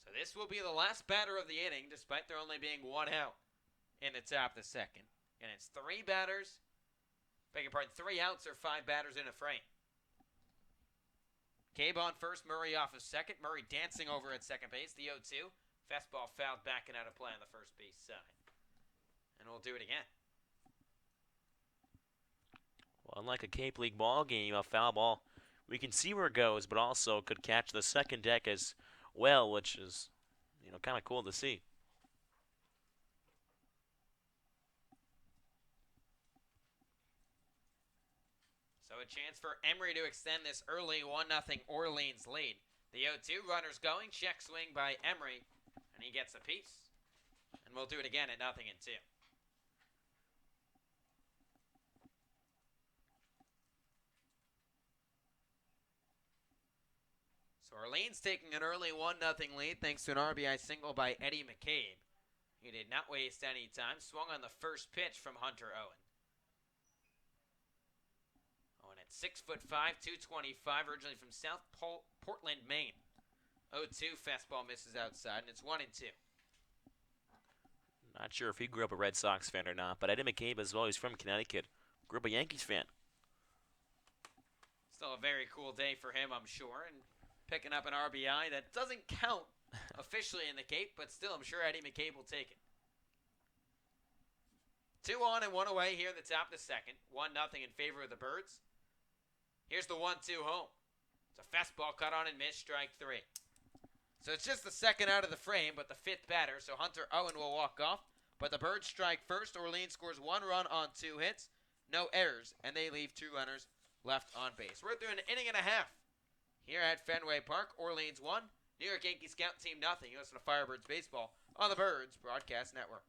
So this will be the last batter of the inning, despite there only being one out in the top of the second. And it's 3 batters. Beg your pardon, 3 outs or 5 batters in a frame. Cabe on first, Murray off of second. Murray dancing over at second base. The 0-2. Fastball fouled back and out of play on the first base side. And we'll do it again. Well, unlike a Cape League ball game, a foul ball, we can see where it goes, but also could catch the second deck as well, which is, kind of cool to see. So a chance for Emery to extend this early 1-0 Orleans lead. The 0-2, runners going, check swing by Emery, and he gets a piece. And we'll do it again at 0-2. So Orleans taking an early 1-0 lead thanks to an RBI single by Eddie McCabe. He did not waste any time, swung on the first pitch from Hunter Owen. Owen at 6'5", 225, originally from South Portland, Maine. 0-2, fastball misses outside, and it's 1-2. Not sure if he grew up a Red Sox fan or not, but Eddie McCabe as well. He's from Connecticut. Grew up a Yankees fan. Still a very cool day for him, I'm sure, and picking up an RBI that doesn't count officially in the Cape, but still, I'm sure Eddie McCabe will take it. 2 on and 1 away here in the top of the second. 1-0 in favor of the Birds. Here's the 1-2 home. It's a fastball cut on and missed, strike 3. So it's just the second out of the frame, but the 5th batter, so Hunter Owen will walk off. But the Birds strike first. Orleans scores 1 run on 2 hits. No errors, and they leave 2 runners left on base. We're through an inning and a half here at Fenway Park. Orleans 1, New York Yankees Scout Team 0. You listen to Firebirds Baseball on the Birds Broadcast Network.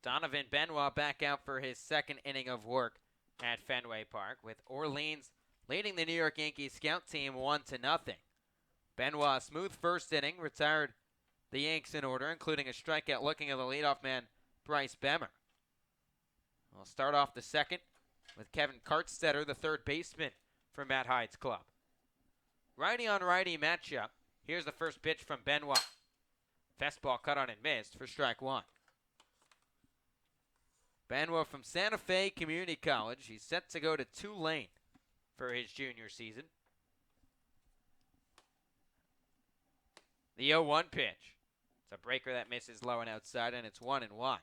Donovan Benoit back out for his second inning of work at Fenway Park, with Orleans leading the New York Yankees scout team 1-0. Benoit, smooth first inning, retired the Yanks in order, including a strikeout looking at the leadoff man, Bryce Bemmer. We'll start off the second with Kevin Kartstetter, the third baseman for Matt Hyde's club. Righty on righty matchup. Here's the first pitch from Benoit. Fastball cut on and missed for strike one. Benoit from Santa Fe Community College. He's set to go to Tulane for his junior season. The 0-1 pitch. It's a breaker that misses low and outside, and it's 1-1.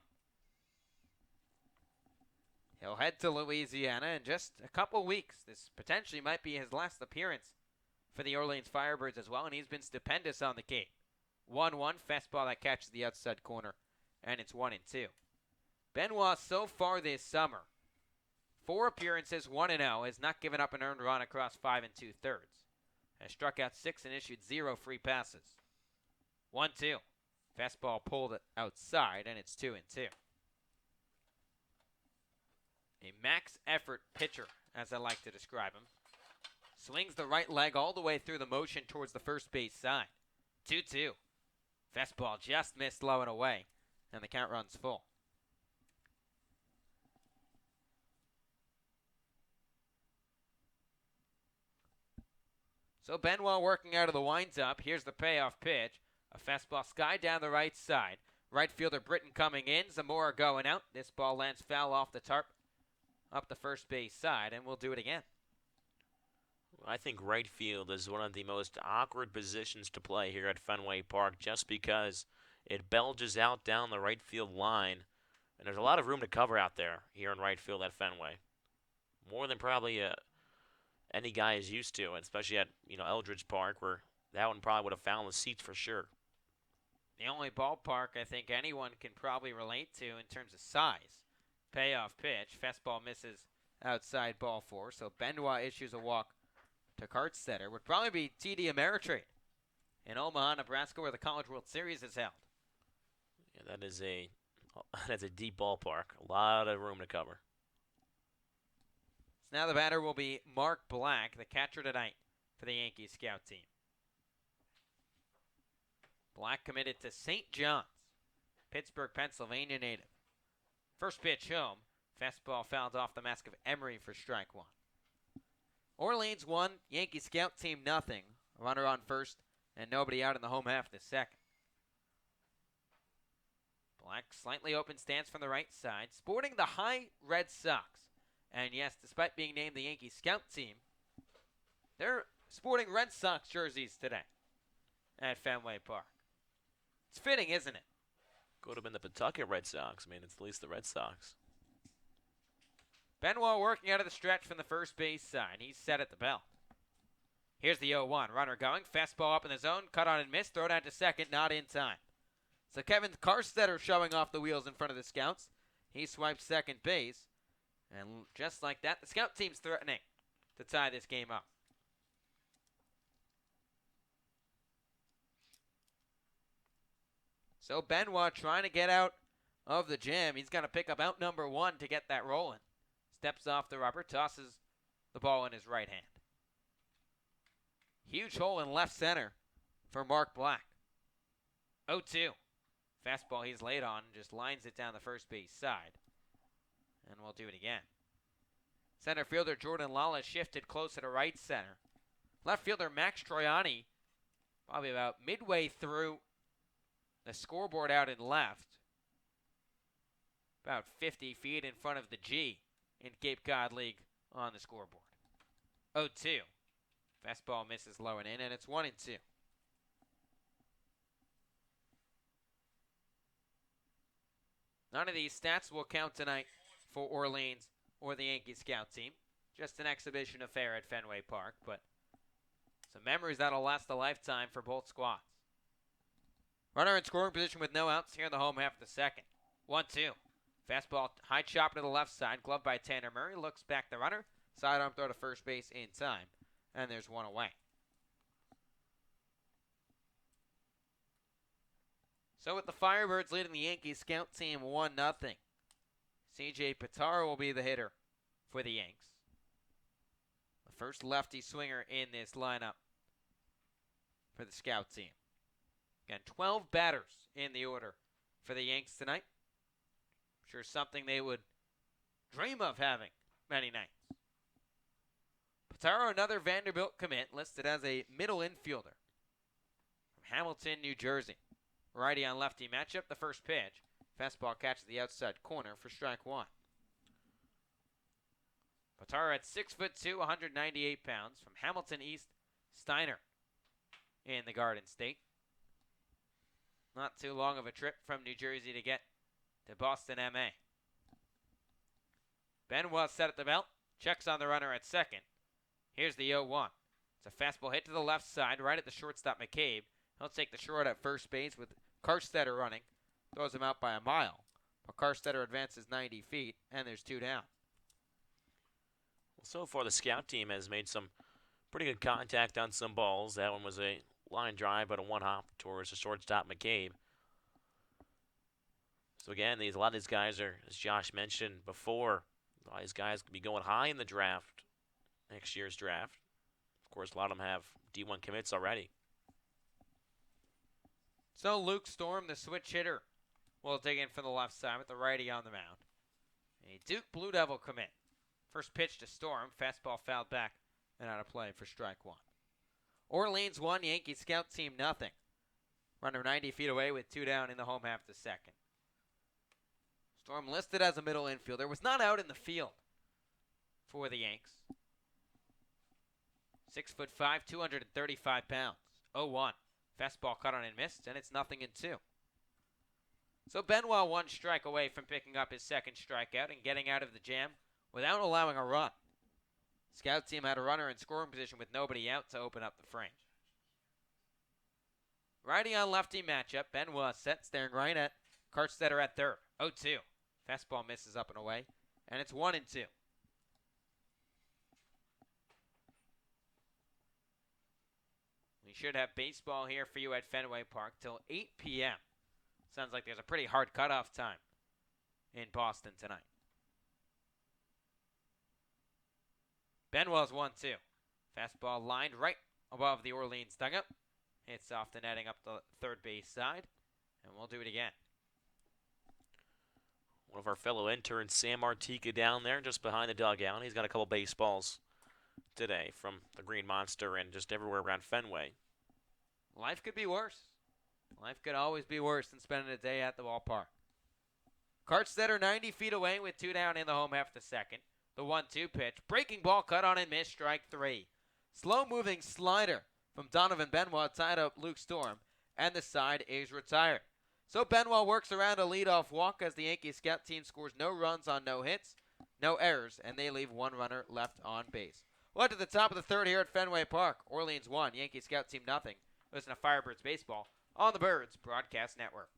He'll head to Louisiana in just a couple weeks. This potentially might be his last appearance for the Orleans Firebirds as well, and he's been stupendous on the Cape. 1-1, fastball that catches the outside corner, and it's 1-2. Benoit so far this summer, 4 appearances, 1-0, has not given up an earned run across 5 2/3. Has struck out 6 and issued 0 free passes. 1-2. Fastball pulled outside, and it's 2-2. A max effort pitcher, as I like to describe him. Swings the right leg all the way through the motion towards the first base side. 2-2. Fastball just missed low and away, and the count runs full. So Benoit working out of the winds-up. Here's the payoff pitch. A fastball sky down the right side. Right fielder Britton coming in. Zamora going out. This ball lands foul off the tarp up the first base side, and we'll do it again. I think right field is one of the most awkward positions to play here at Fenway Park just because it belges out down the right field line, and there's a lot of room to cover out there here in right field at Fenway. More than probably any guy is used to, especially at Eldridge Park, where that one probably would have found the seats for sure. The only ballpark I think anyone can probably relate to in terms of size. Payoff pitch. Fastball misses outside ball 4, so Benoit issues a walk to Kartstetter. Would probably be TD Ameritrade in Omaha, Nebraska, where the College World Series is held. Yeah, that's a deep ballpark. A lot of room to cover. So now the batter will be Mark Black, the catcher tonight for the Yankees scout team. Black committed to St. John's, Pittsburgh, Pennsylvania native. First pitch home. Fastball fouled off the mask of Emery for strike 1. Orleans 1, Yankee scout team nothing. A runner on first and nobody out in the home half of the second. Black slightly open stance from the right side, sporting the high Red Sox. And yes, despite being named the Yankee scout team, they're sporting Red Sox jerseys today at Fenway Park. It's fitting, isn't it? Could have been the Pawtucket Red Sox. I mean, it's at least the Red Sox. Benoit working out of the stretch from the first base side. He's set at the belt. Here's the 0-1. Runner going. Fastball up in the zone. Cut on and missed. Throw down to second. Not in time. So Kevin Kartstetter showing off the wheels in front of the scouts. He swipes second base. And just like that, the scout team's threatening to tie this game up. So Benoit trying to get out of the jam. He's going to pick up out number 1 to get that rolling. Steps off the rubber, tosses the ball in his right hand. Huge hole in left center for Mark Black. 0-2. Fastball he's laid on, just lines it down the first base side. And we'll do it again. Center fielder Jordan Lawless shifted closer to right center. Left fielder Max Troiani, probably about midway through the scoreboard out in left. About 50 feet in front of the G in Cape Cod League on the scoreboard. 0-2. Fastball misses low and in, and it's 1-2. None of these stats will count tonight for Orleans or the Yankee scout team. Just an exhibition affair at Fenway Park, but some memories that'll last a lifetime for both squads. Runner in scoring position with no outs here in the home half of the second. 1-2. Fastball high chopper to the left side, gloved by Tanner Murray. Looks back the runner. Sidearm throw to first base in time. And there's one away. So with the Firebirds leading the Yankees scout team 1-0. C.J. Pitaro will be the hitter for the Yanks. The first lefty swinger in this lineup for the scout team. Again, 12 batters in the order for the Yanks tonight. I'm sure something they would dream of having many nights. Pataro, another Vanderbilt commit, listed as a middle infielder from Hamilton, New Jersey. Righty on lefty matchup, the first pitch. Fastball catches the outside corner for strike one. Pataro at 6'2", 198 pounds, from Hamilton East Steiner in the Garden State. Not too long of a trip from New Jersey to get to Boston, MA. Benoit set at the belt, checks on the runner at second. Here's the 0-1. It's a fastball hit to the left side, right at the shortstop McCabe. He'll take the short at first base with Karstetter running. Throws him out by a mile. But Karstetter advances 90 feet, and there's two down. Well, so far the scout team has made some pretty good contact on some balls. That one was a line drive, but a one-hop towards the shortstop McCabe. So again, a lot of these guys are, as Josh mentioned before, a lot of these guys could be going high in the draft, next year's draft. Of course, a lot of them have D1 commits already. So Luke Storm, the switch hitter, will dig in from the left side with the righty on the mound. A Duke Blue Devil commit. First pitch to Storm, fastball fouled back and out of play for strike one. Orleans 1, Yankee scout team nothing. Runner 90 feet away with two down in the home half the second. Storm listed as a middle infielder, was not out in the field for the Yanks. 6'5", 235 pounds. 0-1. Fastball cut on and missed, and it's 0-2. So Benoit one strike away from picking up his second strikeout and getting out of the jam without allowing a run. Scout team had a runner in scoring position with nobody out to open up the frame. Righty on lefty matchup. Benoit set, staring right at Karstetter at third. 0-2. Fastball misses up and away, and it's 1-2. We should have baseball here for you at Fenway Park till 8 p.m. Sounds like there's a pretty hard cutoff time in Boston tonight. Benoit's 1-2. Fastball lined right above the Orleans dugout. Hits off the netting up the third base side, and we'll do it again. One of our fellow interns, Sam Artica, down there just behind the dugout. He's got a couple baseballs today from the Green Monster and just everywhere around Fenway. Life could be worse. Life could always be worse than spending a day at the ballpark. Karstetter 90 feet away with two down in the home half the second. The 1-2 pitch. Breaking ball cut on and missed, strike three. Slow-moving slider from Donovan Benoit tied up Luke Storm, and the side is retired. So Benoit works around a leadoff walk as the Yankee scout team scores no runs on no hits, no errors, and they leave one runner left on base. Well, to the top of the third here at Fenway Park. Orleans 1, Yankee scout team nothing. Listen to Firebirds Baseball on the Birds Broadcast Network.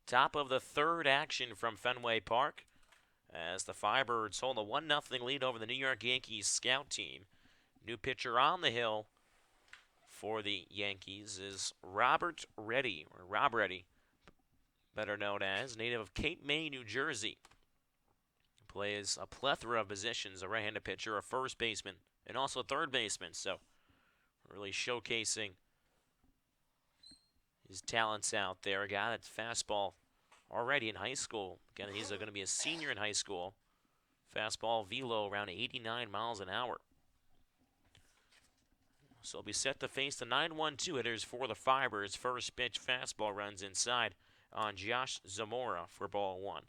Top of the third action from Fenway Park as the Firebirds hold a 1-0 lead over the New York Yankees scout team. New pitcher on the hill for the Yankees is Robert Reddy, or Rob Reddy, better known as, native of Cape May, New Jersey. Plays a plethora of positions, a right-handed pitcher, a first baseman, and also a third baseman. So really showcasing his talents out there. A guy that's fastball already in high school. Again, he's going to be a senior in high school. Fastball velo around 89 miles an hour. So he'll be set to face the 9-1-2 hitters for the Firebirds. First pitch fastball runs inside on Josh Zamora for ball one.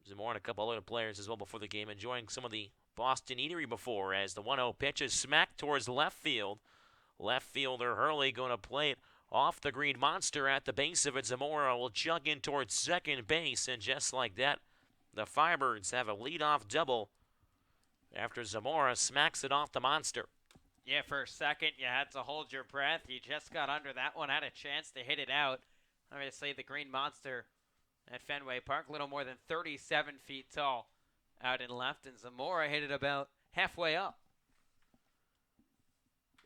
Zamora and a couple other players as well before the game enjoying some of the Boston Eatery before as the 1-0 pitch is smacked towards left field. Left fielder Hurley going to play it off the green monster at the base of it. Zamora will jug in towards second base, and just like that, the Firebirds have a leadoff double after Zamora smacks it off the monster. Yeah, for a second, you had to hold your breath. You just got under that one, had a chance to hit it out. Obviously, the green monster at Fenway Park, a little more than 37 feet tall out in left, and Zamora hit it about halfway up.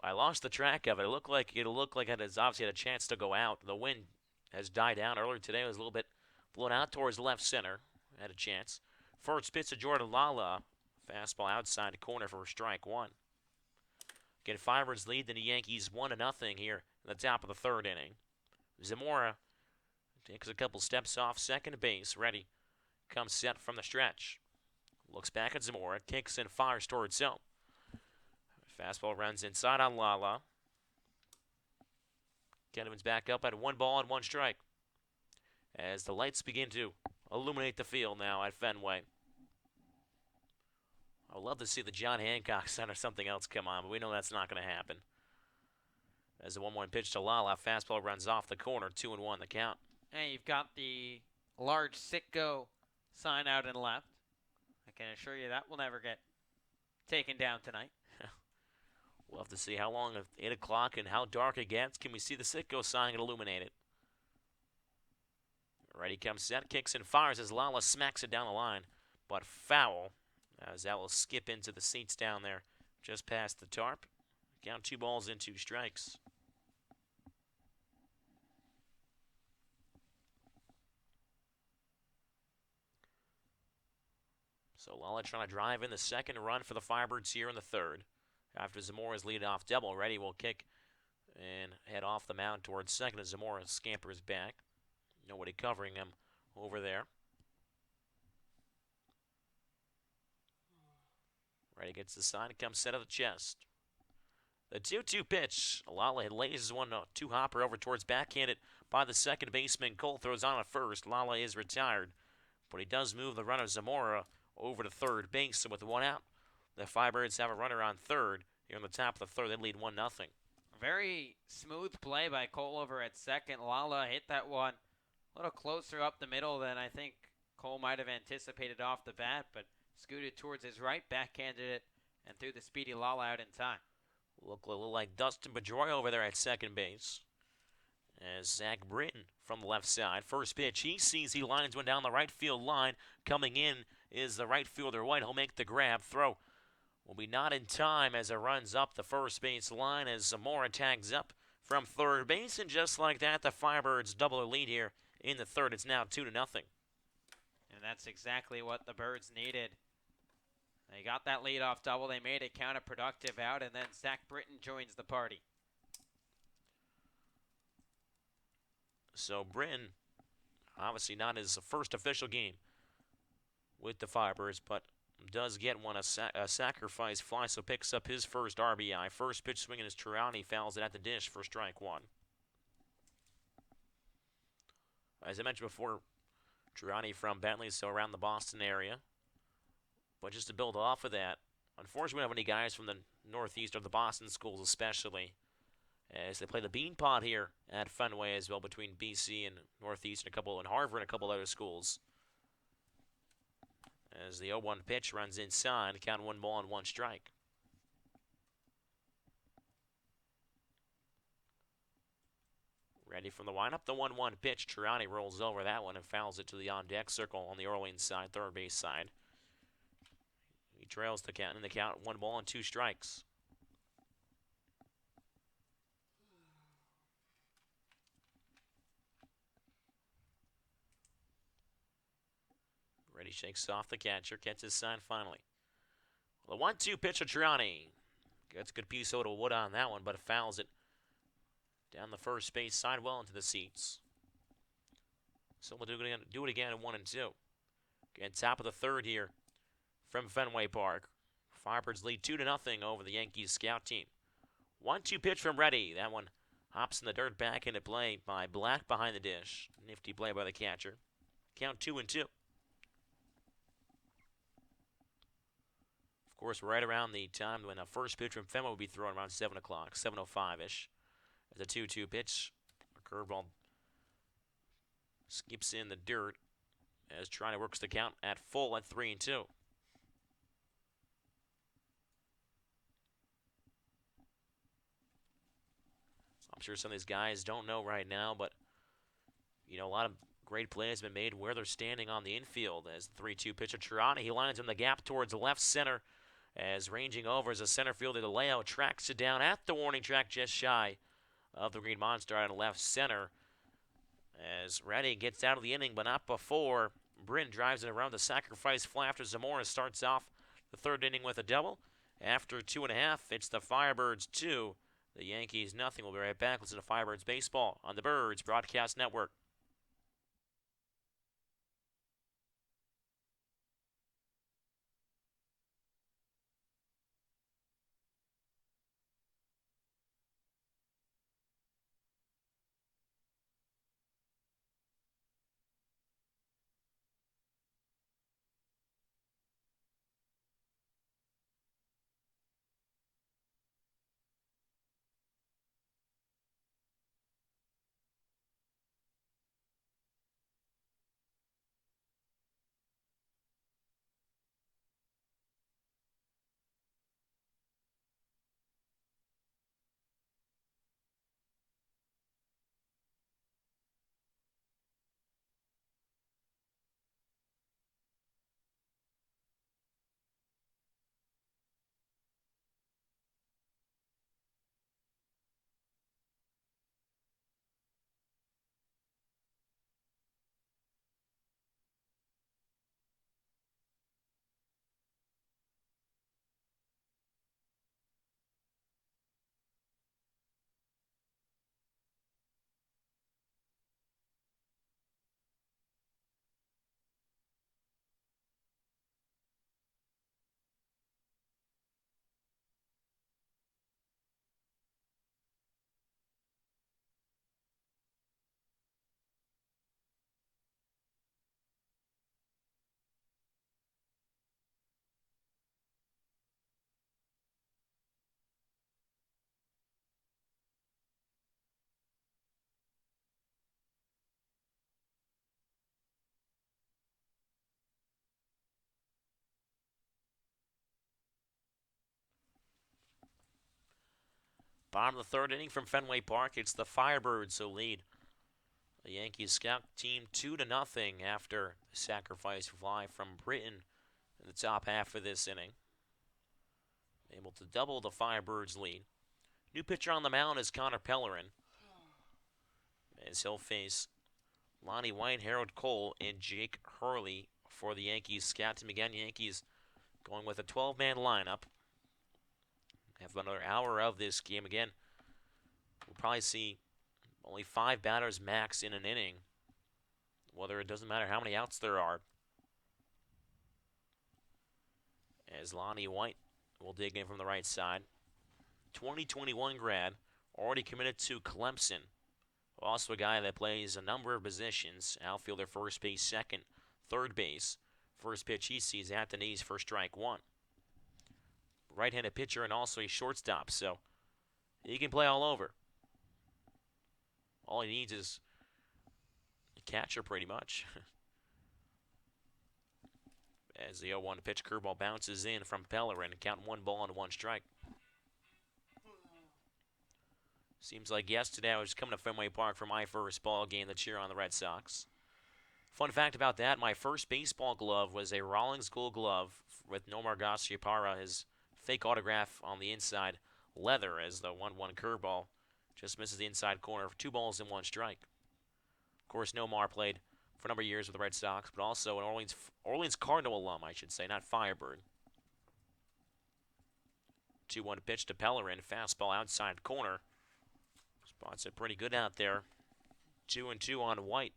I lost the track of it. It looked like it has obviously had a chance to go out. The wind has died down. Earlier today it was a little bit blown out towards left center. Had a chance. First pitch to Jordan Lala. Fastball outside the corner for strike one. Again, Firebirds lead the Yankees 1-0 here in the top of the third inning. Zamora takes a couple steps off second base. Ready. Comes set from the stretch. Looks back at Zamora. Kicks and fires towards home. Fastball runs inside on Lala. Kenneman's back up at 1-1 strike. As the lights begin to illuminate the field now at Fenway. I would love to see the John Hancock Center or something else come on, but we know that's not going to happen. As the 1-1 pitch to Lala, fastball runs off the corner, 2-1 the count. And you've got the large Sitco sign out in left. I can assure you that will never get taken down tonight. We'll have to see how long, 8 o'clock, and how dark it gets. Can we see the Sitco sign get illuminated? Ready comes set, kicks and fires as Lala smacks it down the line, but foul. As that will skip into the seats down there just past the tarp. Count 2 balls and 2 strikes. So Lala trying to drive in the second run for the Firebirds here in the third. After Zamora's leadoff double, Ready will kick and head off the mound towards second as Zamora scampers back. Nobody covering him over there. Ready gets the sign, comes set of the chest. The 2-2 pitch. Lala lays one 2-hopper over towards backhanded by the second baseman. Cole throws on at first. Lala is retired, but he does move the runner Zamora over to third base. So with 1 out, the Firebirds have a runner on third. Here on the top of the third, they lead 1-0. Very smooth play by Cole over at second. Lala hit that one a little closer up the middle than I think Cole might have anticipated off the bat, but scooted towards his right, backhanded it, and threw the speedy Lala out in time. Look a little like Dustin Pedroia over there at second base. As Zach Britton from the left side. First pitch, he sees he lines one down the right field line. Coming in is the right fielder White. He'll make the grab. Throw will be not in time as it runs up the first base line as Zamora tags up from third base. And just like that, the Firebirds double their lead here in the third. It's now 2-0. And that's exactly what the Birds needed. They got that leadoff double. They made it counterproductive out, and then Zach Britton joins the party. So Britton, obviously not his first official game with the Firebirds, but does get one, a sacrifice fly, so picks up his first RBI. First pitch swinging is Triani, fouls it at the dish for strike one. As I mentioned before, Triani from Bentley, so around the Boston area. But just to build off of that, unfortunately we don't have any guys from the Northeast or the Boston schools especially, as they play the Bean Pot here at Fenway as well between BC and Northeast and Harvard and a couple other schools. As the 0-1 pitch runs inside, count 1-1 strike. Ready from the windup, the 1-1 pitch. Triani rolls over that one and fouls it to the on-deck circle on the Orleans side, third base side. He trails the count in the count, 1 ball and 2 strikes. Ready shakes off the catcher, gets his sign finally. The 1-2 pitch of Triani. Gets a good piece over to Wood on that one, but it fouls it down the first base side well into the seats. So we'll do it again at 1-2. Again, top of the third here from Fenway Park. Firebirds lead 2-0 over the Yankees scout team. 1-2 pitch from Reddy. That one hops in the dirt back into play by Black behind the dish. Nifty play by the catcher. Count 2-2. Of course, right around the time when the first pitch from Fenway will be thrown around 7 o'clock, 7:05-ish. As a 2-2 pitch, a curveball skips in the dirt as Toronto works the count at full at 3-2. I'm sure some of these guys don't know right now, but a lot of great plays have been made where they're standing on the infield. As the 3-2 pitch of Toronto, he lines in the gap towards left center. As ranging over as a center fielder, the layout tracks it down at the warning track just shy of the Green Monster out of left center. As Reddy gets out of the inning, but not before. Bryn drives it around the sacrifice fly after Zamora starts off the third inning with a double. After 2.5, it's the Firebirds 2, the Yankees nothing. We'll be right back. Listen to Firebirds Baseball on the Birds Broadcast Network. Bottom of the third inning from Fenway Park. It's the Firebirds who lead the Yankees scout team 2-0 after the sacrifice fly from Britton in the top half of this inning. Able to double the Firebirds lead. New pitcher on the mound is Connor Pellerin, as he'll face Lonnie White, Harold Cole, and Jake Hurley for the Yankees scout team. Again, Yankees going with a 12-man lineup. Have another hour of this game. Again, we'll probably see only 5 batters max in an inning. Whether it doesn't matter how many outs there are. As Lonnie White will dig in from the right side. 2021 grad, already committed to Clemson. Also a guy that plays a number of positions. Outfielder, first base, second, third base. First pitch he sees at the knees for strike one. Right-handed pitcher and also a shortstop, so he can play all over. All he needs is a catcher pretty much. As the 0-1 pitch curveball bounces in from Pellerin, counting 1 ball and 1 strike. Seems like yesterday I was coming to Fenway Park for my first ball game to cheer on the Red Sox. Fun fact about that, my first baseball glove was a Rawlings Gold glove with Nomar Garciaparra, his fake autograph on the inside leather, as the 1-1 curveball just misses the inside corner for 2 balls and 1 strike. Of course, Nomar played for a number of years with the Red Sox, but also an Orleans Cardinal alum, I should say, not Firebird. 2-1 pitch to Pellerin. Fastball outside corner. Spots it pretty good out there. 2-2 on White.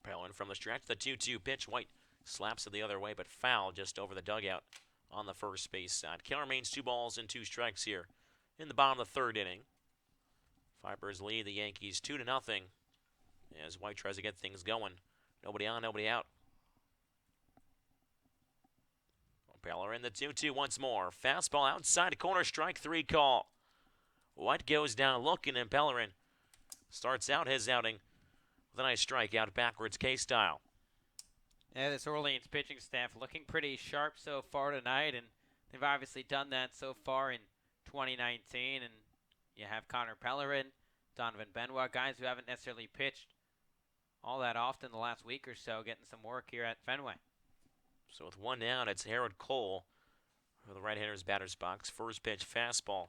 Pellerin from the stretch. The 2-2 pitch. White slaps it the other way, but foul just over the dugout on the first base side. Count remains 2-2 here in the bottom of the third inning. Firebirds lead the Yankees 2-0 as White tries to get things going. Nobody on, nobody out. Pellerin the 2-2 once more. Fastball outside corner, strike three call. White goes down looking, and Pellerin starts out his outing with a nice strikeout backwards K-style. Yeah, this Orleans pitching staff looking pretty sharp so far tonight, and they've obviously done that so far in 2019. And you have Connor Pellerin, Donovan Benoit, guys who haven't necessarily pitched all that often the last week or so, getting some work here at Fenway. So with one down, it's Harold Cole for the right-hander's batter's box. First pitch fastball.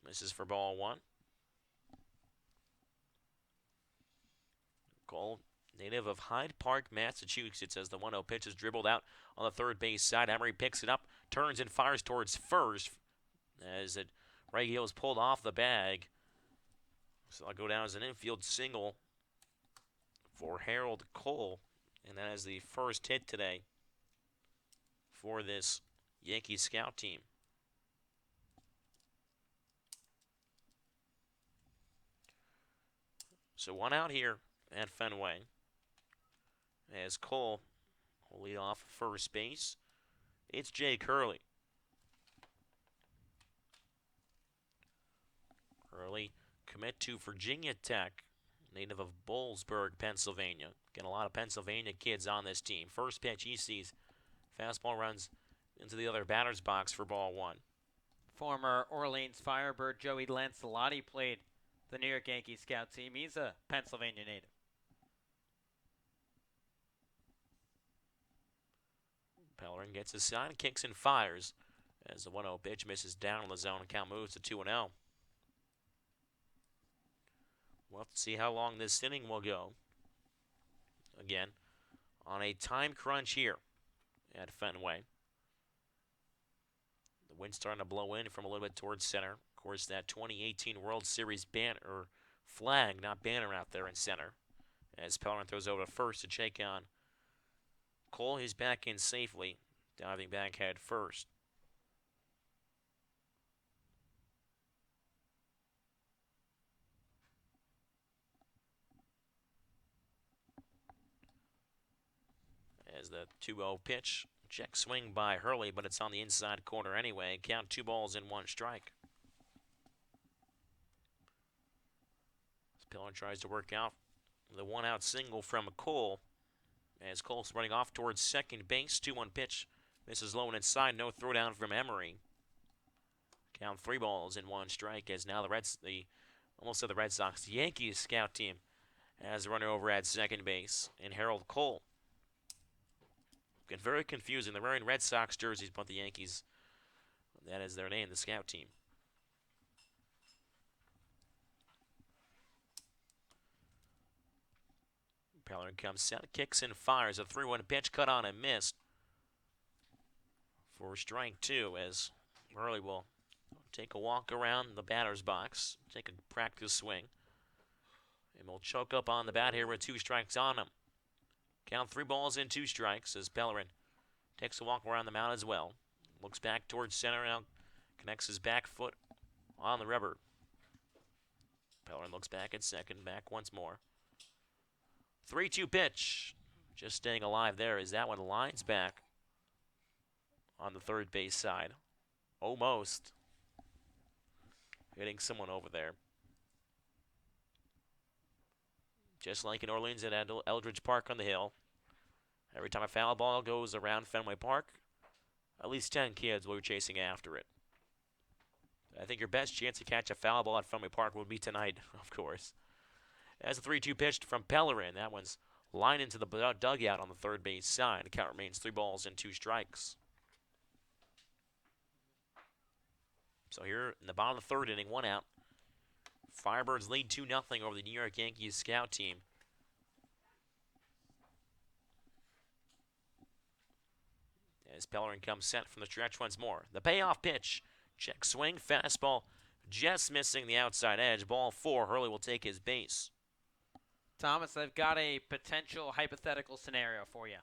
Misses for ball one. Cole, native of Hyde Park, Massachusetts, as the 1-0 pitch is dribbled out on the third base side. Emery picks it up, turns and fires towards first as it right heel is pulled off the bag. So I'll go down as an infield single for Harold Cole, and that is the first hit today for this Yankee scout team. So one out here at Fenway as Cole will lead off first base. It's Jake Hurley. Hurley commit to Virginia Tech, native of Boalsburg, Pennsylvania. Getting a lot of Pennsylvania kids on this team. First pitch he sees. Fastball runs into the other batter's box for ball one. Former Orleans Firebird Joey Lancelotti played the New York Yankees scout team. He's a Pennsylvania native. Pellerin gets his sign, kicks and fires as the 1-0 pitch misses down on the zone and count moves to 2-0. We'll have to see how long this inning will go. Again, on a time crunch here at Fenway. The wind's starting to blow in from a little bit towards center. Of course, that 2018 World Series banner, or flag, not banner, out there in center. As Pellerin throws over to first to check on Cole. He's back in safely, diving back head first. As the 2-0 pitch, check swing by Hurley, but it's on the inside corner anyway. Count 2-1 strike. Pellerin tries to work out the one-out single from Cole. As Cole's running off towards second base, 2-1 pitch. Misses low and inside, no throwdown from Emery. Count 3-1 strike as now the Red Sox, the Yankees scout team has a runner over at second base in Harold Cole. Get very confusing. They're wearing Red Sox jerseys, but the Yankees, that is their name, the scout team. Pellerin comes out, kicks and fires. A 3-1 pitch cut on and missed for strike two as Hurley will take a walk around the batter's box, take a practice swing, and will choke up on the bat here with 2 strikes on him. Count 3-2 strikes as Pellerin takes a walk around the mound as well. Looks back towards center now, connects his back foot on the rubber. Pellerin looks back at second, back once more. 3-2 pitch. Just staying alive there as that one lines back on the third base side. Almost hitting someone over there. Just like in Orleans at Eldridge Park on the Hill. Every time a foul ball goes around Fenway Park, at least 10 kids will be chasing after it. I think your best chance to catch a foul ball at Fenway Park would be tonight, of course. As a 3-2 pitch from Pellerin, that one's lined into the dugout on the third base side. The count remains 3 balls and 2 strikes. So here in the bottom of the third inning, one out. Firebirds lead 2-0 over the New York Yankees scout team. As Pellerin comes set from the stretch once more. The payoff pitch. Check swing, fastball, just missing the outside edge. Ball 4. Hurley will take his base. Thomas, I've got a potential hypothetical scenario for you.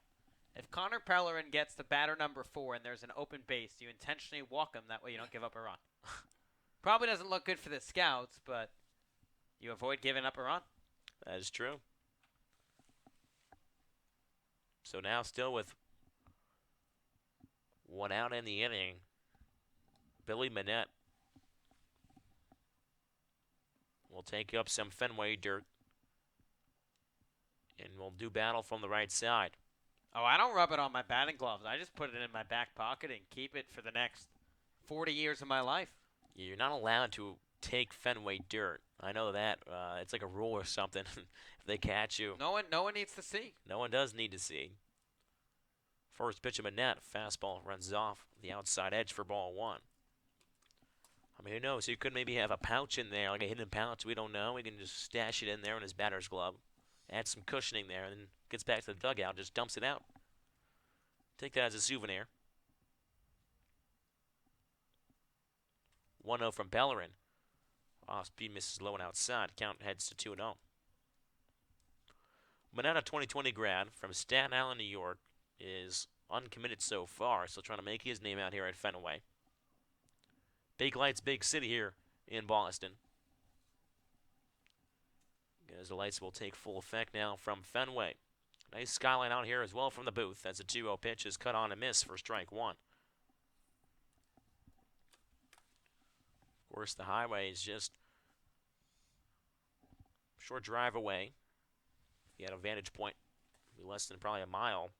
If Connor Pellerin gets to batter number 4 and there's an open base, you intentionally walk him. That way you don't give up a run. Probably doesn't look good for the scouts, but you avoid giving up a run. That is true. So now still with one out in the inning, Billy Manette will take up some Fenway dirt and will do battle from the right side. Oh, I don't rub it on my batting gloves. I just put it in my back pocket and keep it for the next 40 years of my life. You're not allowed to take Fenway dirt. I know that. It's like a rule or something. If they catch you. No one needs to see. No one does need to see. First pitch of Manette. Fastball runs off the outside edge for ball 1. I mean, who knows? He could maybe have a pouch in there, like a hidden pouch. We don't know. We can just stash it in there in his batter's glove. Add some cushioning there, and then gets back to the dugout, just dumps it out. Take that as a souvenir. 1-0 from Pellerin. Off-speed misses low and outside. Count heads to 2-0. Manette, a 2020 grad from Staten Island, New York, is uncommitted so far, still trying to make his name out here at Fenway. Big lights, big city here in Boston. As the lights will take full effect now from Fenway. Nice skyline out here as well from the booth as the 2-0 pitch is cut on and miss for strike 1. Of course, the highway is just a short drive away. If you had a vantage point, it'd be less than probably a mile.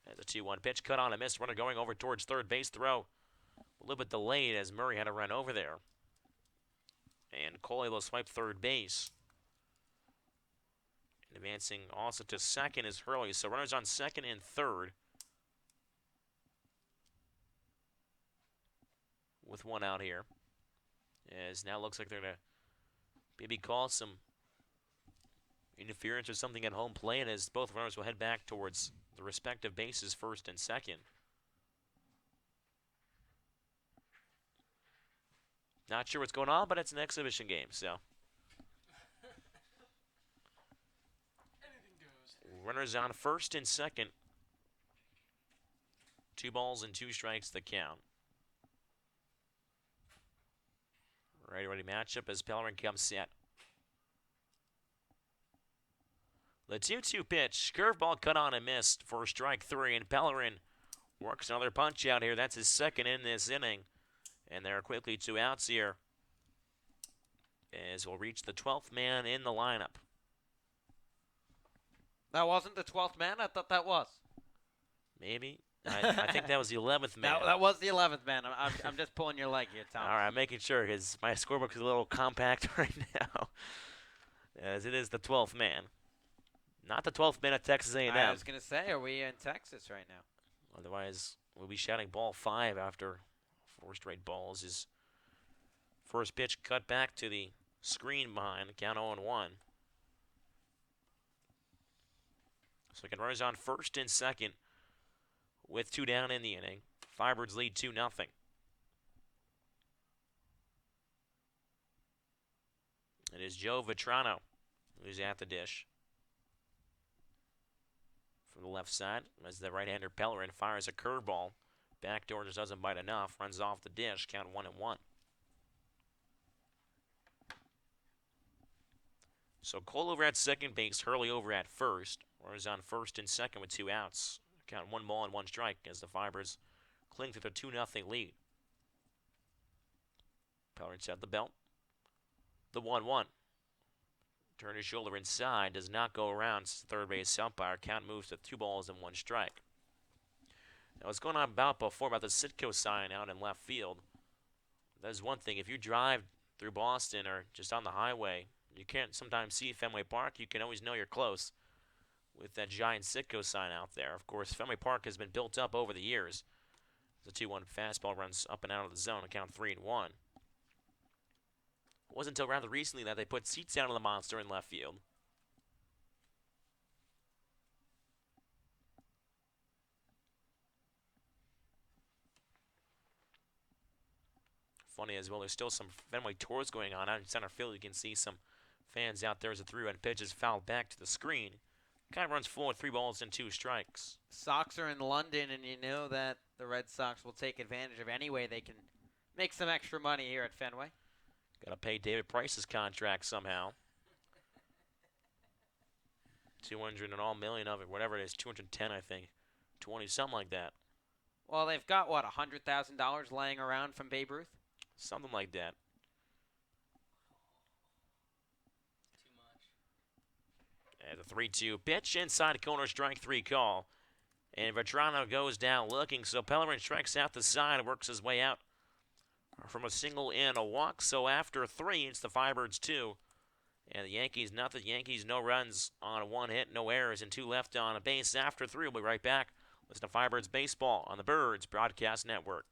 As a 2-1 pitch cut on and miss. Runner going over towards third base. Throw a little bit delayed as Murray had to run over there. And Coley will swipe third base. And advancing also to second is Hurley. So runners on second and third. With one out here. As now looks like they're going to maybe call some interference or something at home plate as both runners will head back towards the respective bases first and second. Not sure what's going on, but it's an exhibition game, so. Anything goes. Runners on first and second. 2 balls and 2 strikes the count. Ready matchup as Pellerin comes set. The 2-2 pitch, curveball cut on and missed for strike 3, and Pellerin works another punch out here. That's his second in this inning. And there are quickly 2 outs here as we'll reach the 12th man in the lineup. That wasn't the 12th man? I thought that was. Maybe. I think that was the 11th man. That was the 11th man. I'm just pulling your leg here, Tom. All right, I'm making sure because my scorebook is a little compact right now as it is the 12th man. Not the 12th man at Texas A&M. I was going to say, are we in Texas right now? Otherwise, we'll be shouting ball 5 after 4 straight balls. His first pitch cut back to the screen behind, count 0-1. So again, runners on first and second with 2 down in the inning. Firebirds lead 2-0. It is Joe Vitrano who's at the dish. From the left side, as the right-hander Pellerin fires a curveball. Backdoor just doesn't bite enough. Runs off the dish. Count 1-1. So Cole over at second base. Hurley over at first. Runners on first and second with 2 outs. Count 1 ball and 1 strike as the Firebirds cling to their 2-0 lead. Pellerin set the belt. The 1-1. Turn his shoulder inside. Does not go around. Third base umpire. Count moves to 2 balls and 1 strike. Now, what's going on before about the Sitco sign out in left field? That is one thing. If you drive through Boston or just on the highway, you can't sometimes see Fenway Park. You can always know you're close with that giant Sitco sign out there. Of course, Fenway Park has been built up over the years. The 2-1 fastball runs up and out of the zone. Count 3-1. It wasn't until rather recently that they put seats down on the monster in left field. Funny as well, there's still some Fenway tours going on out in center field. You can see some fans out there as a 3-1 pitch is fouled back to the screen. Guy runs forward, 3 balls and 2 strikes. Sox are in London, and you know that the Red Sox will take advantage of any way they can make some extra money here at Fenway. Got to pay David Price's contract somehow. 200 and all million of it, whatever it is, 210, I think. 20, something like that. Well, they've got, what, $100,000 laying around from Babe Ruth? Something like that. As a 3-2 pitch, inside corner, strike 3 call. And Vetrano goes down looking, so Pellerin strikes out the side, works his way out from a single and a walk. So after 3, it's the Firebirds 2. And the Yankees, nothing. Yankees, no runs on 1 hit, no errors, and 2 left on a base after 3. We'll be right back. Listen to Firebirds Baseball on the Birds Broadcast Network.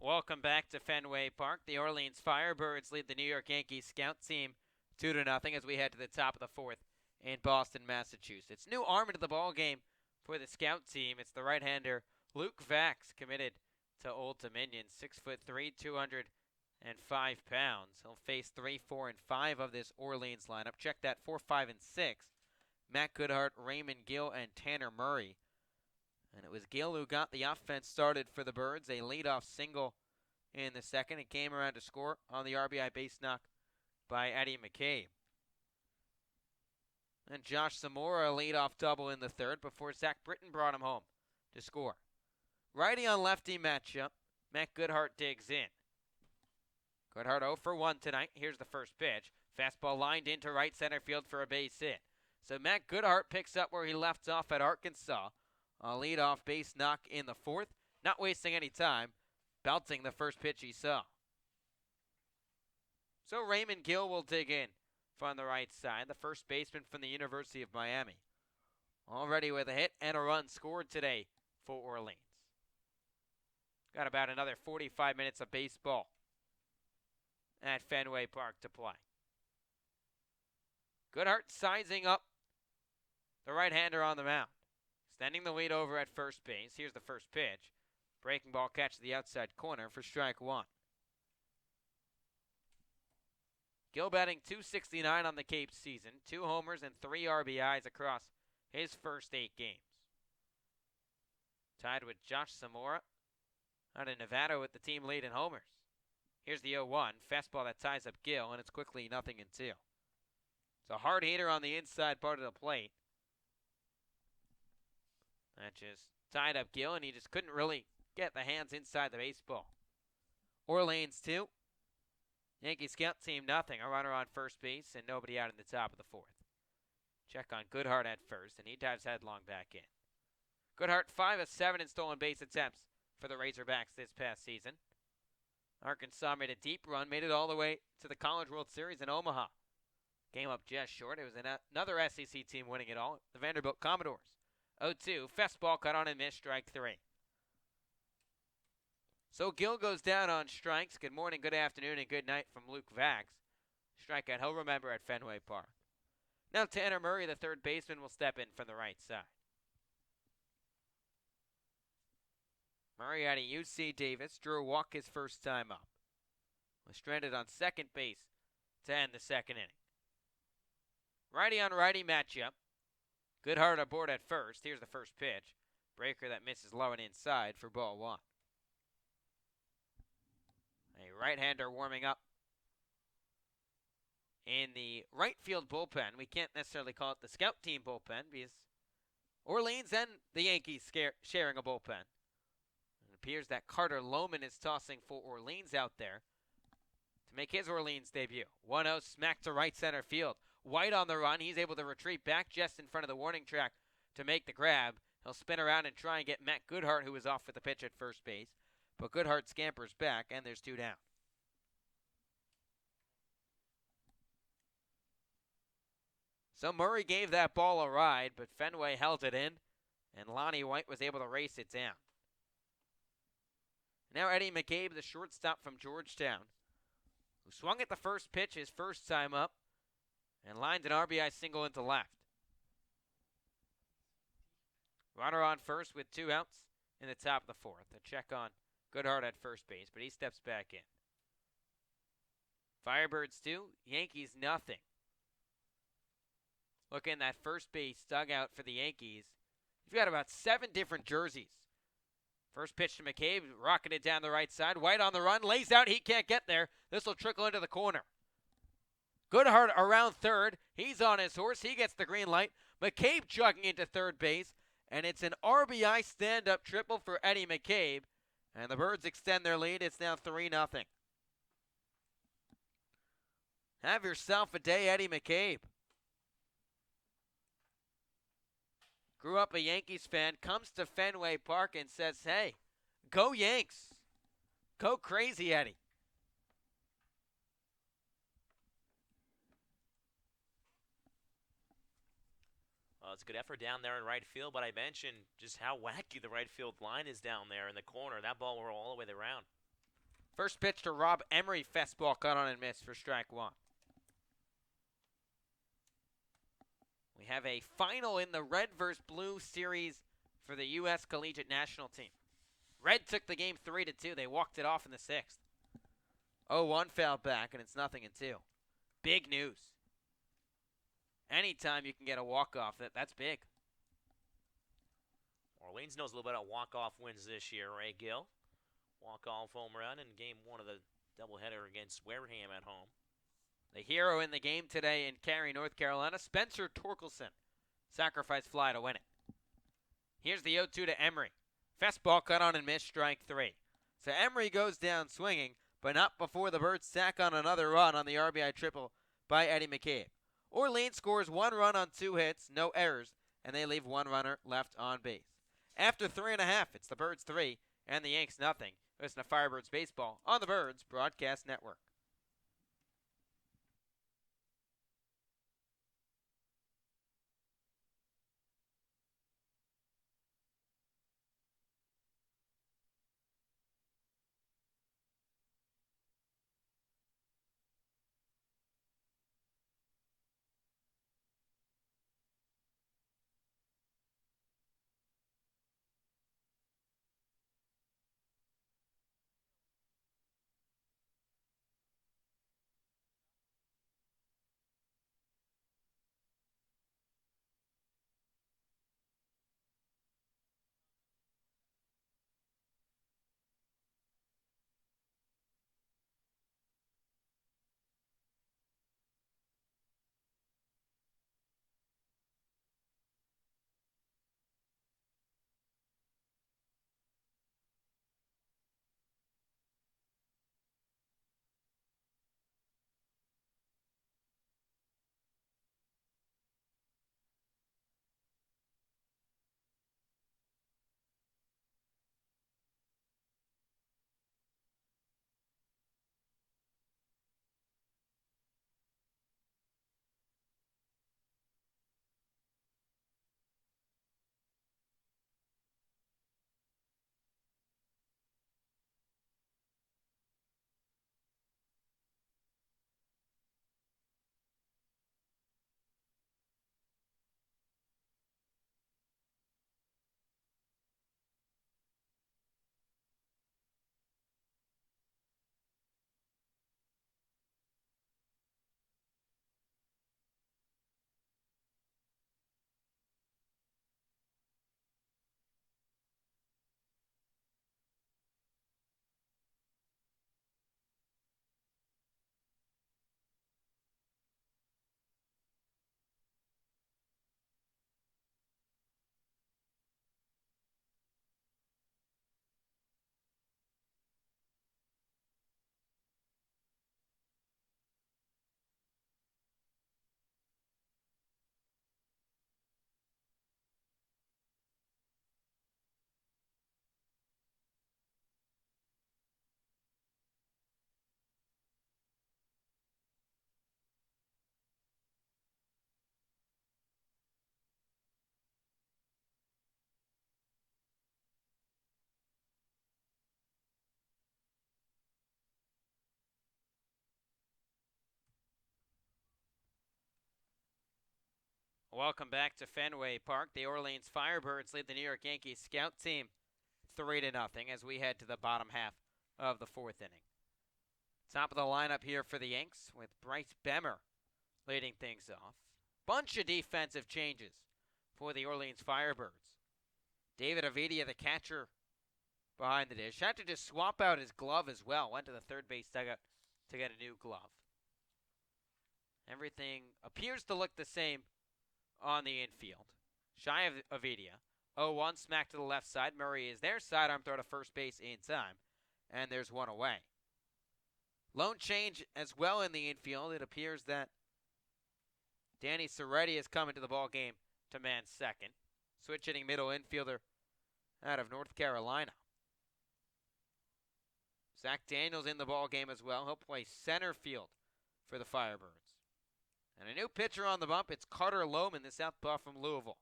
Welcome back to Fenway Park. The Orleans Firebirds lead the New York Yankees scout team 2-0 as we head to the top of the 4th in Boston, Massachusetts. New arm into the ball game for the scout team. It's the right-hander Luke Vax, committed to Old Dominion, 6'3", 205 pounds. He'll face 3, 4, and 5 of this Orleans lineup. Check that, 4, 5, and 6. Matt Goodhart, Raymond Gill, and Tanner Murray. And it was Gill who got the offense started for the Birds. A leadoff single in the second. It came around to score on the RBI base knock by Eddie McCabe. And Josh Zamora, a leadoff double in the third before Zach Britton brought him home to score. Righty on lefty matchup. Matt Goodhart digs in. Goodhart 0 for 1 tonight. Here's the first pitch. Fastball lined into right center field for a base hit. So Matt Goodhart picks up where he left off at Arkansas. A leadoff base knock in the 4th. Not wasting any time. Belting the first pitch he saw. So Raymond Gill will dig in from the right side. The first baseman from the University of Miami. Already with a hit and a run scored today for Orleans. Got about another 45 minutes of baseball at Fenway Park to play. Goodhart sizing up the right-hander on the mound. Extending the lead over at first base. Here's the first pitch. Breaking ball catch the outside corner for strike 1. Gill batting .269 on the Cape season, 2 homers and 3 RBIs across his first 8 games. Tied with Josh Zamora out of Nevada with the team lead in homers. Here's the 0-1, fastball that ties up Gill, and it's quickly 0-2. It's a hard hitter on the inside part of the plate. That just tied up Gill, and he just couldn't really get the hands inside the baseball. Orleans 2. Yankee scout team nothing. A runner on first base and nobody out in the top of the 4th. Check on Goodhart at first, and he dives headlong back in. Goodhart 5 of 7 in stolen base attempts for the Razorbacks this past season. Arkansas made a deep run, made it all the way to the College World Series in Omaha. Came up just short. It was another SEC team winning it all, the Vanderbilt Commodores. 0-2, fastball cut on and missed, strike 3. So Gill goes down on strikes. Good morning, good afternoon, and good night from Luke Vax. Strikeout he'll remember at Fenway Park. Now Tanner Murray, the third baseman, will step in from the right side. Murray out of UC Davis drew a walk his first time up. Was stranded on second base to end the second inning. Righty on righty matchup. Goodhart aboard at first. Here's the first pitch. Breaker that misses low and inside for ball 1. A right-hander warming up in the right field bullpen. We can't necessarily call it the scout team bullpen because Orleans and the Yankees sharing a bullpen. It appears that Carter Lohman is tossing for Orleans out there to make his Orleans debut. 1-0 smack to right center field. White on the run. He's able to retreat back just in front of the warning track to make the grab. He'll spin around and try and get Matt Goodhart, who was off with the pitch at first base. But Goodhart scampers back, and there's 2 down. So Murray gave that ball a ride, but Fenway held it in, and Lonnie White was able to race it down. Now Eddie McCabe, the shortstop from Georgetown, who swung at the first pitch his first time up, and lined an RBI single into left. Runner on first with 2 outs in the top of the 4th. A check on Goodhart at first base, but he steps back in. Firebirds 2, Yankees nothing. Look in that first base dugout for the Yankees. You've got about 7 different jerseys. First pitch to McCabe, rocketed down the right side. White on the run, lays out, he can't get there. This will trickle into the corner. Goodhart around third. He's on his horse. He gets the green light. McCabe jogging into third base. And it's an RBI stand-up triple for Eddie McCabe. And the Birds extend their lead. It's now 3-0. Have yourself a day, Eddie McCabe. Grew up a Yankees fan, comes to Fenway Park and says, hey, go Yanks. Go crazy, Eddie. Well, it's a good effort down there in right field, but I mentioned just how wacky the right field line is down there in the corner. That ball will roll all the way around. First pitch to Rob Emery, fastball cut on and miss for strike 1. We have a final in the red versus blue series for the U.S. Collegiate National Team. Red took the game 3-2. They walked it off in the 6th. 0-1 fouled back, and it's 0-2. Big news. Anytime you can get a walk-off, that's big. Orleans knows a little bit about walk-off wins this year, Ray Gill. Walk-off home run in game 1 of the doubleheader against Wareham at home. The hero in the game today in Cary, North Carolina, Spencer Torkelson. Sacrifice fly to win it. Here's the 0-2 to Emery. Fastball cut on and missed, strike 3. So Emery goes down swinging, but not before the Birds sack on another run on the RBI triple by Eddie McCabe. Orleans scores 1 run on 2 hits, no errors, and they leave 1 runner left on base. After 3.5, it's the Birds 3 and the Yanks nothing. Listen to Firebirds Baseball on the Birds Broadcast Network. Welcome back to Fenway Park. The Orleans Firebirds lead the New York Yankees scout team 3-0 as we head to the bottom half of the fourth inning. Top of the lineup here for the Yanks with Bryce Bemmer leading things off. Bunch of defensive changes for the Orleans Firebirds. David Avidia, the catcher, behind the dish. Had to just swap out his glove as well. Went to the third base dugout to get a new glove. Everything appears to look the same on the infield. Shy of Avidia. 0-1 smack to the left side. Murray is there. Sidearm throw to first base in time. And there's one away. Lone change as well in the infield. It appears that Danny Soretti is coming to the ball game to man second. Switch hitting middle infielder out of North Carolina. Zach Daniels in the ball game as well. He'll play center field for the Firebirds. And a new pitcher on the bump. It's Carter Lohman, the southpaw from Louisville.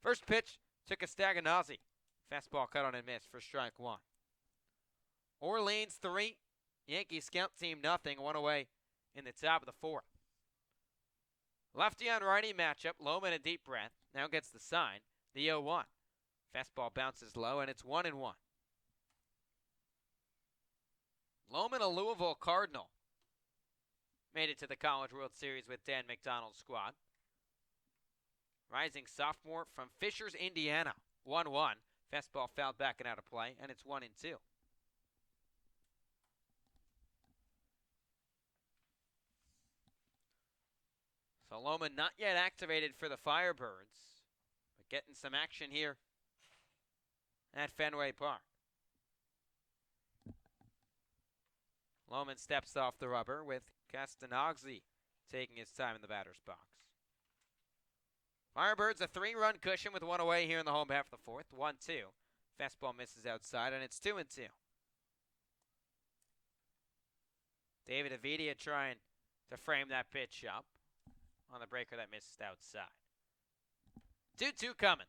First pitch to Castagnazzi. Fastball cut on and missed for strike one. Orleans 3, Yankees scout team nothing. One away in the top of the fourth. Lefty on righty matchup. Lohman a deep breath. Now gets the sign. The 0-1. Fastball bounces low and it's 1-1. Lohman, a Louisville Cardinal, made it to the College World Series with Dan McDonald's squad. Rising sophomore from Fishers, Indiana. 1-1. Fastball fouled back and out of play, and it's 1-2. So Lohman not yet activated for the Firebirds, but getting some action here at Fenway Park. Lohman steps off the rubber with Castagnazzi taking his time in the batter's box. Firebirds a 3-run cushion with one away here in the home half of the fourth. 1-2. Fastball misses outside, and it's 2-2. David Avidia trying to frame that pitch up on the breaker that missed outside. 2-2 coming.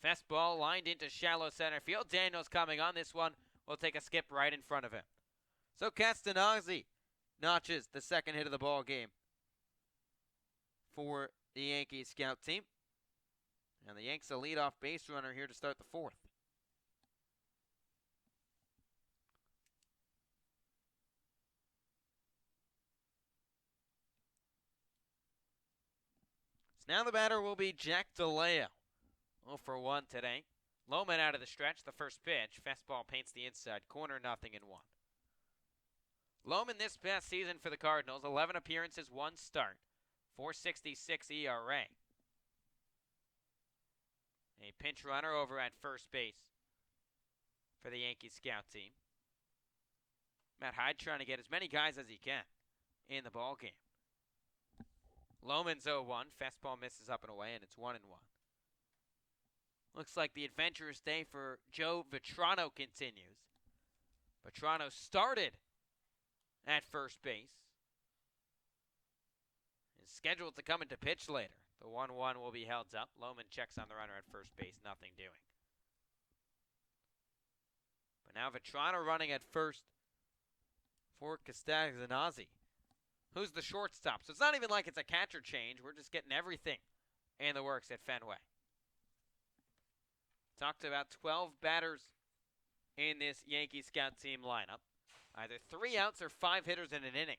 Fastball lined into shallow center field. Daniels coming on. This one will take a skip right in front of him. So Castagnazzi notches the second hit of the ball game for the Yankees scout team. And the Yanks a leadoff base runner here to start the fourth. So now the batter will be Jack DeLeo. 0 for 1 today. Lohman out of the stretch, the first pitch. Fastball paints the inside corner, 0-1. Lohman this past season for the Cardinals, 11 appearances, 1 start, 4.66 ERA. A pinch runner over at first base for the Yankees scout team. Matt Hyde trying to get as many guys as he can in the ball game. Lohman's 0-1, fastball misses up and away, and it's 1-1. Looks like the adventurous day for Joe Vitrano continues. Vitrano started at first base. Is scheduled to come into pitch later. The 1-1 will be held up. Lohman checks on the runner at first base, nothing doing. But now Vitrano running at first for Castagnazzi, who's the shortstop. So it's not even like it's a catcher change. We're just getting everything in the works at Fenway. Talked about 12 batters in this Yankee scout team lineup. Either 3 outs or 5 hitters in an inning.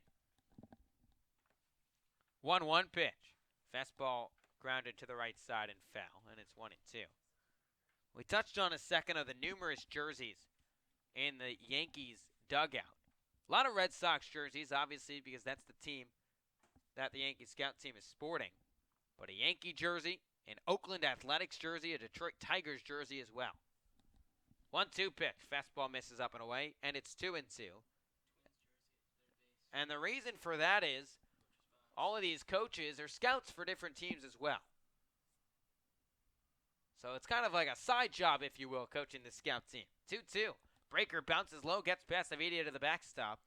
1-1 pitch. Fastball grounded to the right side and foul, and it's 1-2. We touched on a second of the numerous jerseys in the Yankees dugout. A lot of Red Sox jerseys, obviously, because that's the team that the Yankee scout team is sporting. But a Yankee jersey, an Oakland Athletics jersey, a Detroit Tigers jersey as well. 1-2 pitch. Fastball misses up and away, and it's 2-2. And the reason for that is all of these coaches are scouts for different teams as well. So it's kind of like a side job, if you will, coaching the scout team. 2-2. Breaker bounces low, gets past Avidia to the backstop.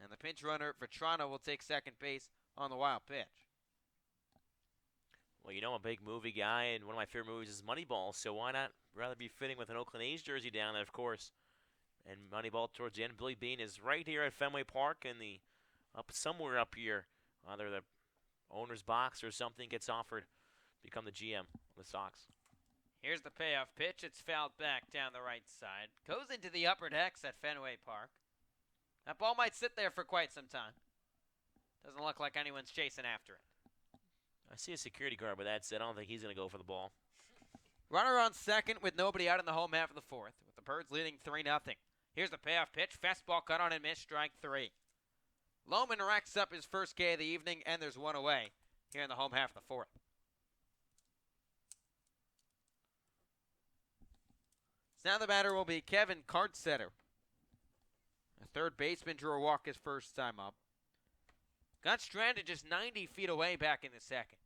And the pinch runner, Vitrano, will take second base on the wild pitch. Well, you know, I'm a big movie guy, and one of my favorite movies is Moneyball, so why not rather be fitting with an Oakland A's jersey down there, of course. And Moneyball towards the end, Billy Beane is right here at Fenway Park in the somewhere up here, either the owner's box or something, gets offered become the GM of the Sox. Here's the payoff pitch. It's fouled back down the right side. Goes into the upper decks at Fenway Park. That ball might sit there for quite some time. Doesn't look like anyone's chasing after it. I see a security guard, but that's it. I don't think he's going to go for the ball. Runner on second with nobody out in the home half of the fourth, with the Birds leading 3-0. Here's the payoff pitch. Fastball cut on and missed, strike 3. Lohman racks up his first K of the evening, and there's one away here in the home half of the fourth. So now the batter will be Kevin Cardsetter. A third baseman drew a walk his first time up. Got stranded just 90 feet away back in the second.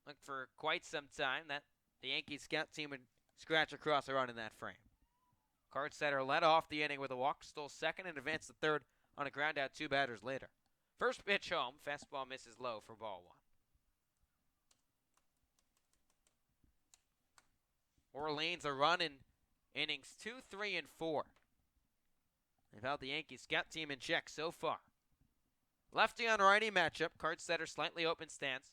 Looked for quite some time that the Yankees scout team would scratch across a run in that frame. Cardsetter led off the inning with a walk, stole second, and advanced to third on a ground out 2 batters later. First pitch home, fastball misses low for ball 1. Orleans a run in innings 2, 3, and 4. They've held the Yankees scout team in check so far. Lefty on righty matchup, Cardsetter slightly open stance.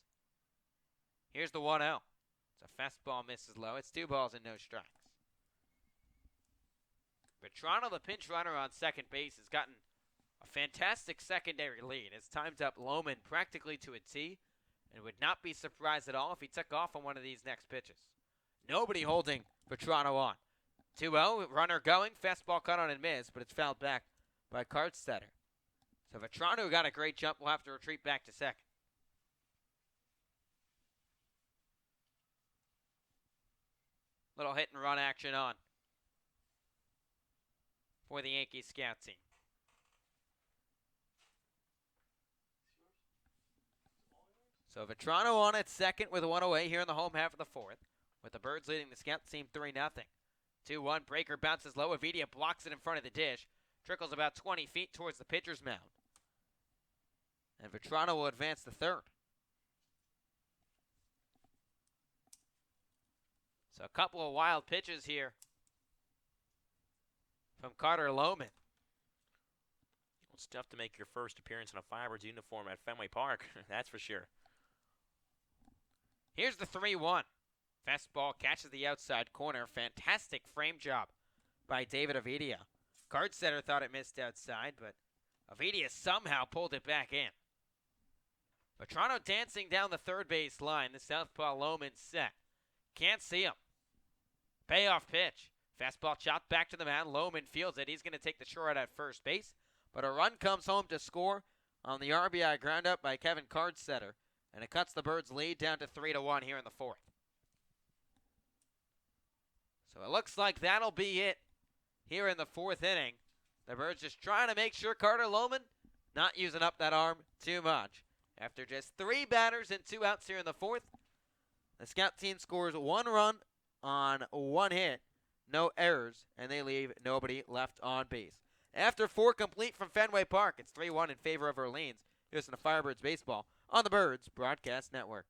Here's the 1-0. It's a fastball misses low. It's 2 balls and no strikes. Vetrano, the pinch runner on second base, has gotten a fantastic secondary lead. It's timed up Lohman practically to a T, and would not be surprised at all if he took off on one of these next pitches. Nobody holding Vetrano on. 2-0, runner going, fastball cut on and missed, but it's fouled back by Cardsetter. So Vetrano, who got a great jump, will have to retreat back to second. Little hit and run action on for the Yankees scout team. So Vetrano on at second with 1 away here in the home half of the fourth, with the Birds leading the scout team 3-0. 2-1, breaker bounces low. Avidia blocks it in front of the dish. Trickles about 20 feet towards the pitcher's mound. And Vetrano will advance to third. So a couple of wild pitches here from Carter Lohman. It's tough to make your first appearance in a Firebirds uniform at Fenway Park, that's for sure. Here's the 3-1. Fastball catches the outside corner. Fantastic frame job by David Avidia. Cardsetter thought it missed outside, but Avidia somehow pulled it back in. Vetrano dancing down the third base line. The southpaw Lohman set. Can't see him. Payoff pitch. Fastball chopped back to the mound. Lohman fields it. He's going to take the short at first base, but a run comes home to score on the RBI ground up by Kevin Cardsetter, and it cuts the Birds' lead down to 3-1 here in the fourth. So it looks like that'll be it here in the fourth inning. The Birds just trying to make sure Carter Lohman not using up that arm too much. After just 3 batters and 2 outs here in the fourth, the scout team scores 1 run on 1 hit, no errors, and they leave nobody left on base. After 4 complete from Fenway Park, it's 3-1 in favor of Orleans. You listen to Firebirds Baseball on the Birds Broadcast Network.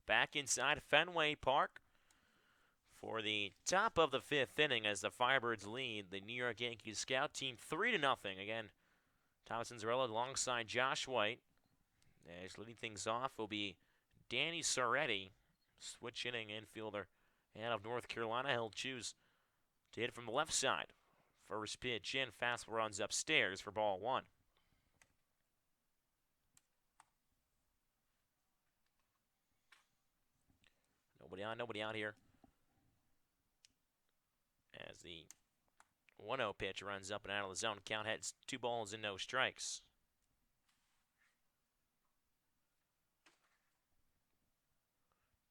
Back inside Fenway Park for the top of the fifth inning as the Firebirds lead the New York Yankees scout team 3-0. Again, Thomas Cinzarella alongside Josh White. As leading things off will be Danny Soretti, switch hitting infielder out of North Carolina. He'll choose to hit from the left side. First pitch in, fastball runs upstairs for ball one. Nobody out here. As the 1-0 pitch runs up and out of the zone. Count heads 2 balls and no strikes.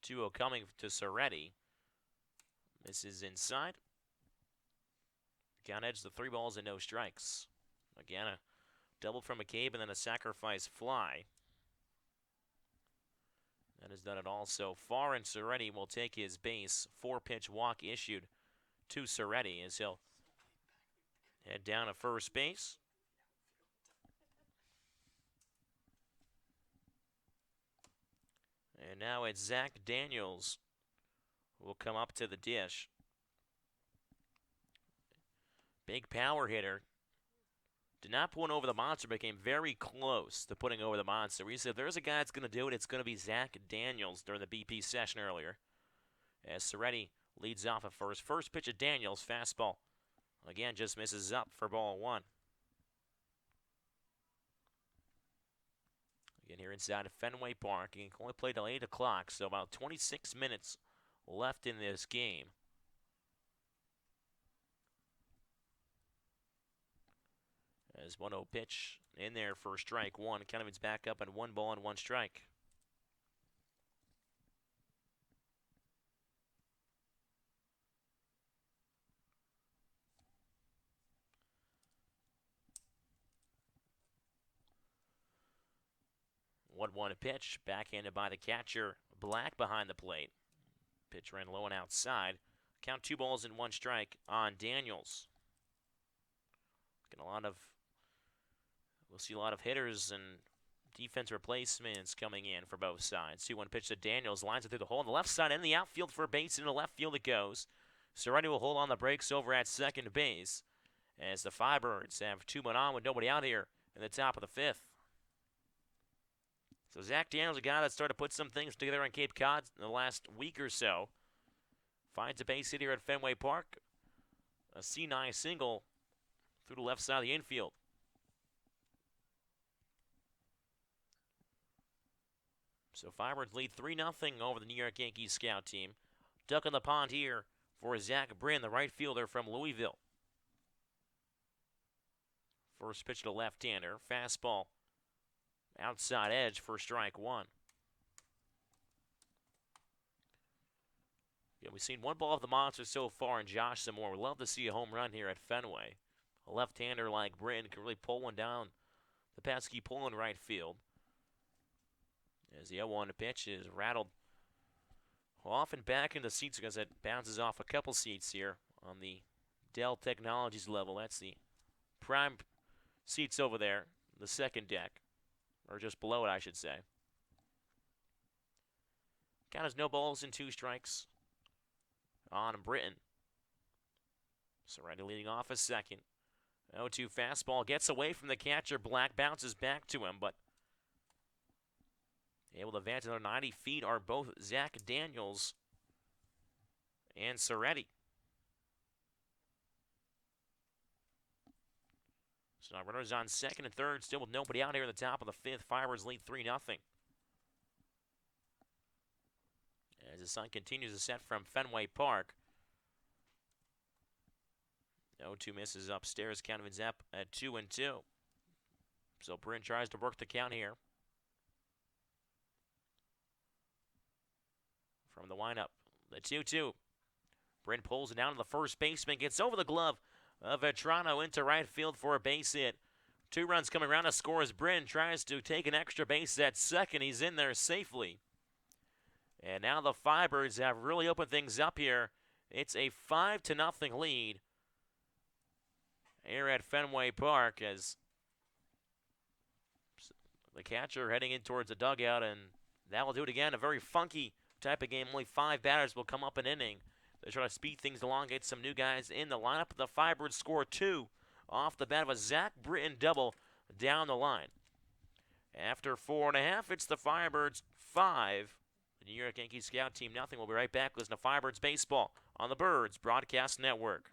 Two-0 coming to Soretti. Misses inside. Count heads to 3 balls and no strikes. Again, a double from McCabe and then a sacrifice fly. That has done it all so far, and Soretti will take his base. 4-pitch walk issued to Soretti as he'll head down to first base. And now it's Zach Daniels who will come up to the dish. Big power hitter. Did not put one over the monster, but came very close to putting over the monster. We said if there's a guy that's going to do it, it's going to be Zach Daniels during the BP session earlier. As Soretti leads off at first. First pitch of Daniels, fastball. Again, just misses up for ball one. Again, here inside of Fenway Park. You can only play till 8 o'clock, so about 26 minutes left in this game. As 1-0 pitch in there for strike one. Kenneman's back up and 1 ball and 1 strike. One pitch, backhanded by the catcher, Black behind the plate. Pitch ran low and outside. Count 2 balls and 1 strike on Daniels. We'll see a lot of hitters and defense replacements coming in for both sides. 2-1 pitch to Daniels, lines it through the hole on the left side and the outfield for a base. Into left field it goes. Soretti will hold on the brakes over at second base as the Firebirds have 2 men on with nobody out here in the top of the 5th. So Zach Daniels, a guy that started to put some things together on Cape Cod in the last week or so, finds a base hit here at Fenway Park. A C9 single through the left side of the infield. So Firebirds lead 3-0 over the New York Yankees scout team. Duck in the pond here for Zach Brin, the right fielder from Louisville. First pitch to left-hander, fastball. Outside edge for strike one. Yeah, we've seen 1 ball of the monster so far in Josh Zamore. We'd love to see a home run here at Fenway. A left-hander like Britton can really pull one down the pesky pull in right field. As the 0-1 pitch is rattled off and back into seats because it bounces off a couple seats here on the Dell Technologies level. That's the prime seats over there, the second deck. Or just below it, I should say. Count is no balls and 2 strikes on Britton. Soretti leading off a second. 0-2 fastball gets away from the catcher. Black bounces back to him, but able to advance another 90 feet are both Zach Daniels and Soretti. So now runners on second and third, still with nobody out here in the top of the 5th. Firebirds lead 3-0. As the sun continues to set from Fenway Park. 0-2 misses upstairs. Count of up at 2-2. So Bryn tries to work the count here. From the windup, the 2-2. Bryn pulls it down to the first baseman, gets over the glove of Vetrano into right field for a base hit. 2 runs coming around to score as Bryn tries to take an extra base at second. He's in there safely. And now the Firebirds have really opened things up here. It's a 5-0 lead here at Fenway Park as the catcher heading in towards the dugout, and that will do it again. A very funky type of game. Only 5 batters will come up an inning. They try to speed things along, get some new guys in the lineup. The Firebirds score 2 off the bat of a Zach Britton double down the line. After 4.5, it's the Firebirds 5. The New York Yankees scout team nothing. We'll be right back. Listen to Firebirds baseball on the Birds Broadcast Network.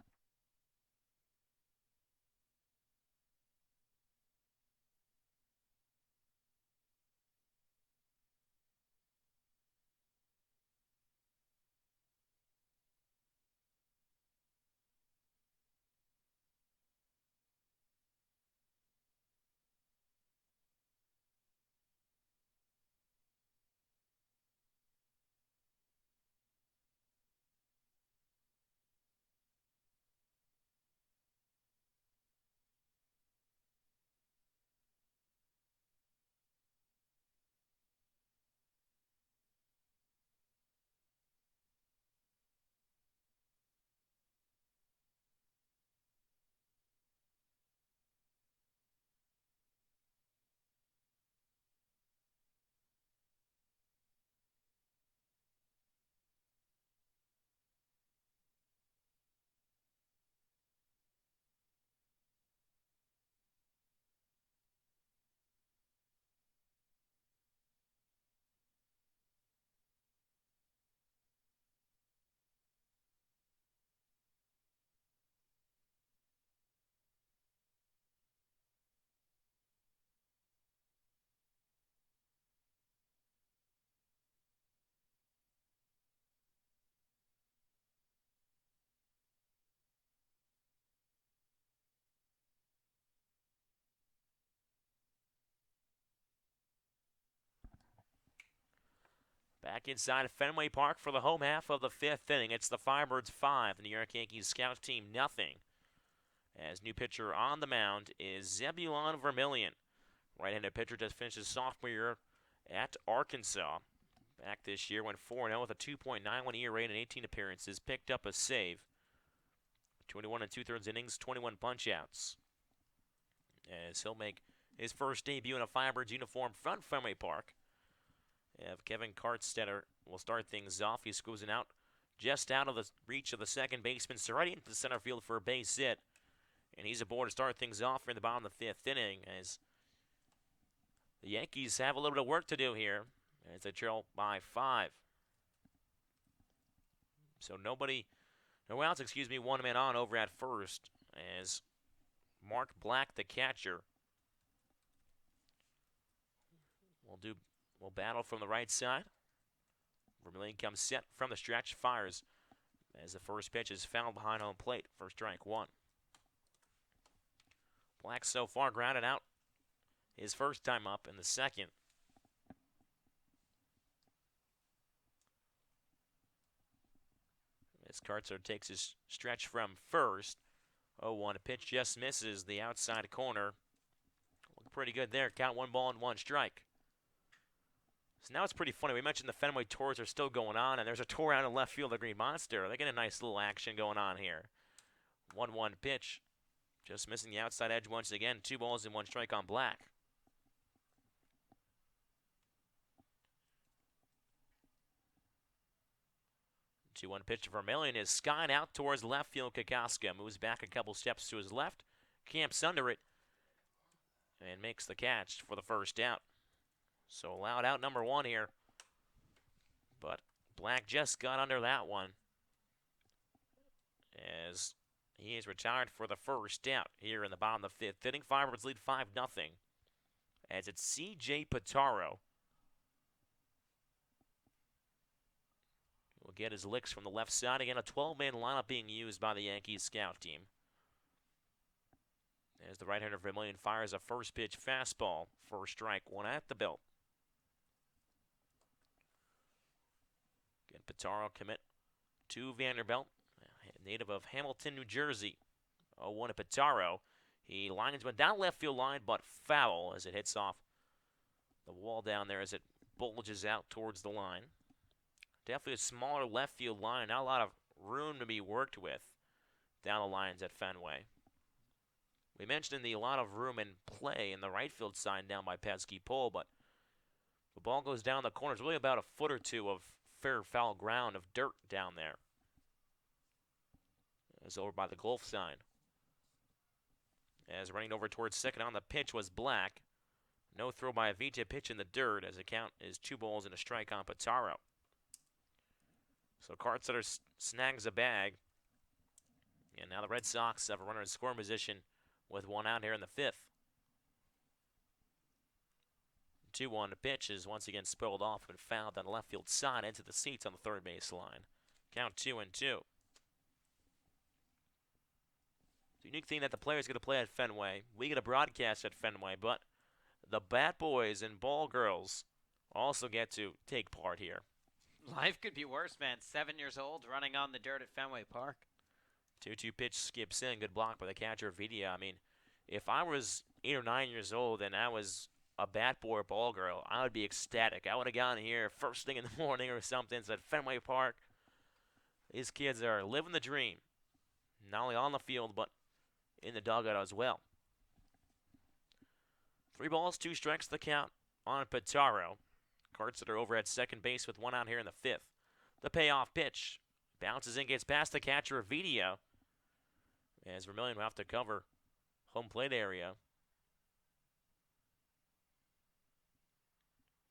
Back inside Fenway Park for the home half of the 5th inning. It's the Firebirds 5, the New York Yankees scout team nothing. As new pitcher on the mound is Zebulon Vermillion. Right-handed pitcher just finished his sophomore year at Arkansas. Back this year, went 4-0 with a 2.91 ERA and 18 appearances. Picked up a save. 21 and 2/3 innings, 21 punch-outs. As he'll make his first debut in a Firebirds uniform front Fenway Park. Kevin Kartstetter will start things off. He's cruising out just out of the reach of the second baseman, so right into the center field for a base hit. And he's aboard to start things off in the bottom of the 5th inning as the Yankees have a little bit of work to do here as they trail by 5. So no outs, one man on over at first as Mark Black, the catcher, will battle from the right side. Vermillion comes set from the stretch, fires as the first pitch is fouled behind home plate for strike 1. Black so far grounded out his first time up in the second. As Kartzer takes his stretch from first. 0-1 pitch just misses the outside corner. Looked pretty good there. Count 1 ball and 1 strike. So now it's pretty funny. We mentioned the Fenway tours are still going on, and there's a tour out in left field of Green Monster. They get a nice little action going on here. 1-1 pitch. Just missing the outside edge once again. 2 balls and 1 strike on Black. The 2-1 pitch to Vermillion is skied out towards left field. Kokoska moves back a couple steps to his left, camps under it, and makes the catch for the first out. So allowed out number 1 here. But Black just got under that one as he is retired for the first out here in the bottom of the 5th inning. Firebirds lead 5-0 as it's C.J. Pitaro. Will get his licks from the left side. Again, a 12-man lineup being used by the Yankees scout team. As the right-hander Vermillion fires a first pitch fastball for strike 1 at the belt. Again, Pitaro commit to Vanderbilt, native of Hamilton, New Jersey. 0-1 to Pitaro. He lines one down left field line, but foul as it hits off the wall down there as it bulges out towards the line. Definitely a smaller left field line. Not a lot of room to be worked with down the lines at Fenway. We mentioned a lot of room in play in the right field side down by Pesky Pole, but the ball goes down the corner. It's really about a foot or two of fair foul ground of dirt down there. Is over by the Gulf sign. As running over towards second on the pitch was Black. No throw by Avita, pitch in the dirt as the count is 2 balls and a strike on Pitaro. So Cartsetter snags a bag. And now the Red Sox have a runner in scoring position with 1 out here in the 5th. 2-1 pitch is once again spoiled off and fouled on the left field side into the seats on the third base line. Count 2-2. The unique thing that the players get to play at Fenway, we get a broadcast at Fenway, but the bat boys and ball girls also get to take part here. Life could be worse, man. 7 years old, running on the dirt at Fenway Park. 2-2 pitch skips in. Good block by the catcher, Vidia. I mean, if I was 8 or 9 years old and I was a bat boy or ball girl, I would be ecstatic. I would have gone here first thing in the morning or something, said Fenway Park. These kids are living the dream. Not only on the field, but in the dugout as well. 3 balls, 2 strikes the count on Pitaro. Cartsetter over at second base with 1 out here in the 5th. The payoff pitch bounces in, gets past the catcher, Vidia. As Vermillion will have to cover home plate area.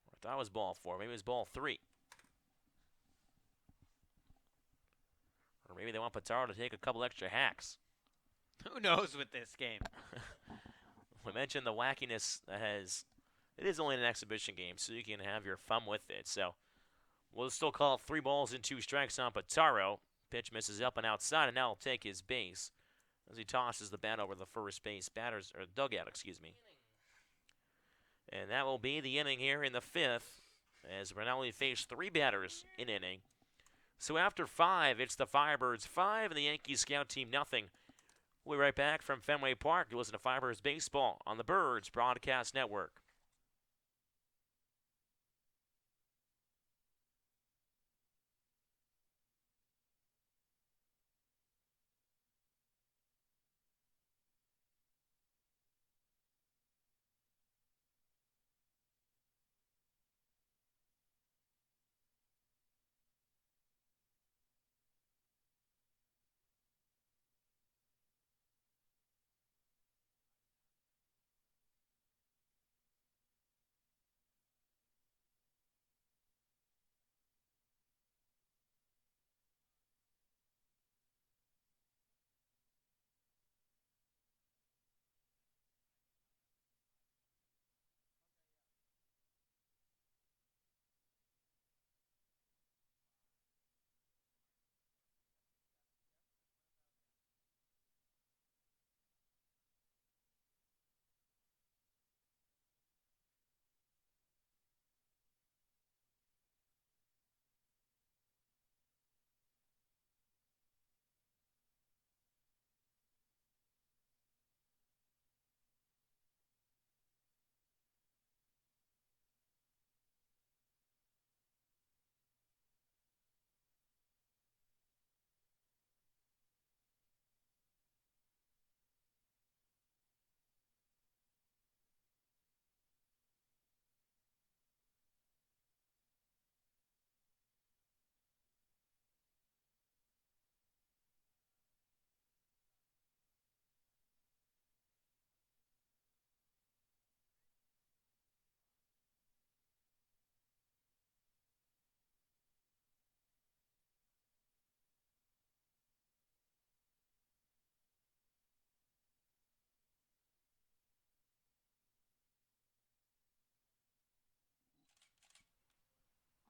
I thought it was ball 4. Maybe it was ball 3. Or maybe they want Pitaro to take a couple extra hacks. Who knows with this game? We mentioned the wackiness that it is only an exhibition game, so you can have your fun with it. So we'll still call it 3 balls and 2 strikes on Pitaro. Pitch misses up and outside, and now he'll take his base as he tosses the bat over the first base dugout, excuse me. And that will be the inning here in the 5th, as Rinaldi faced 3 batters in inning. So after 5, it's the Firebirds 5 and the Yankees scout team nothing. We'll be right back from Fenway Park to listen to Firebirds baseball on the Birds Broadcast Network.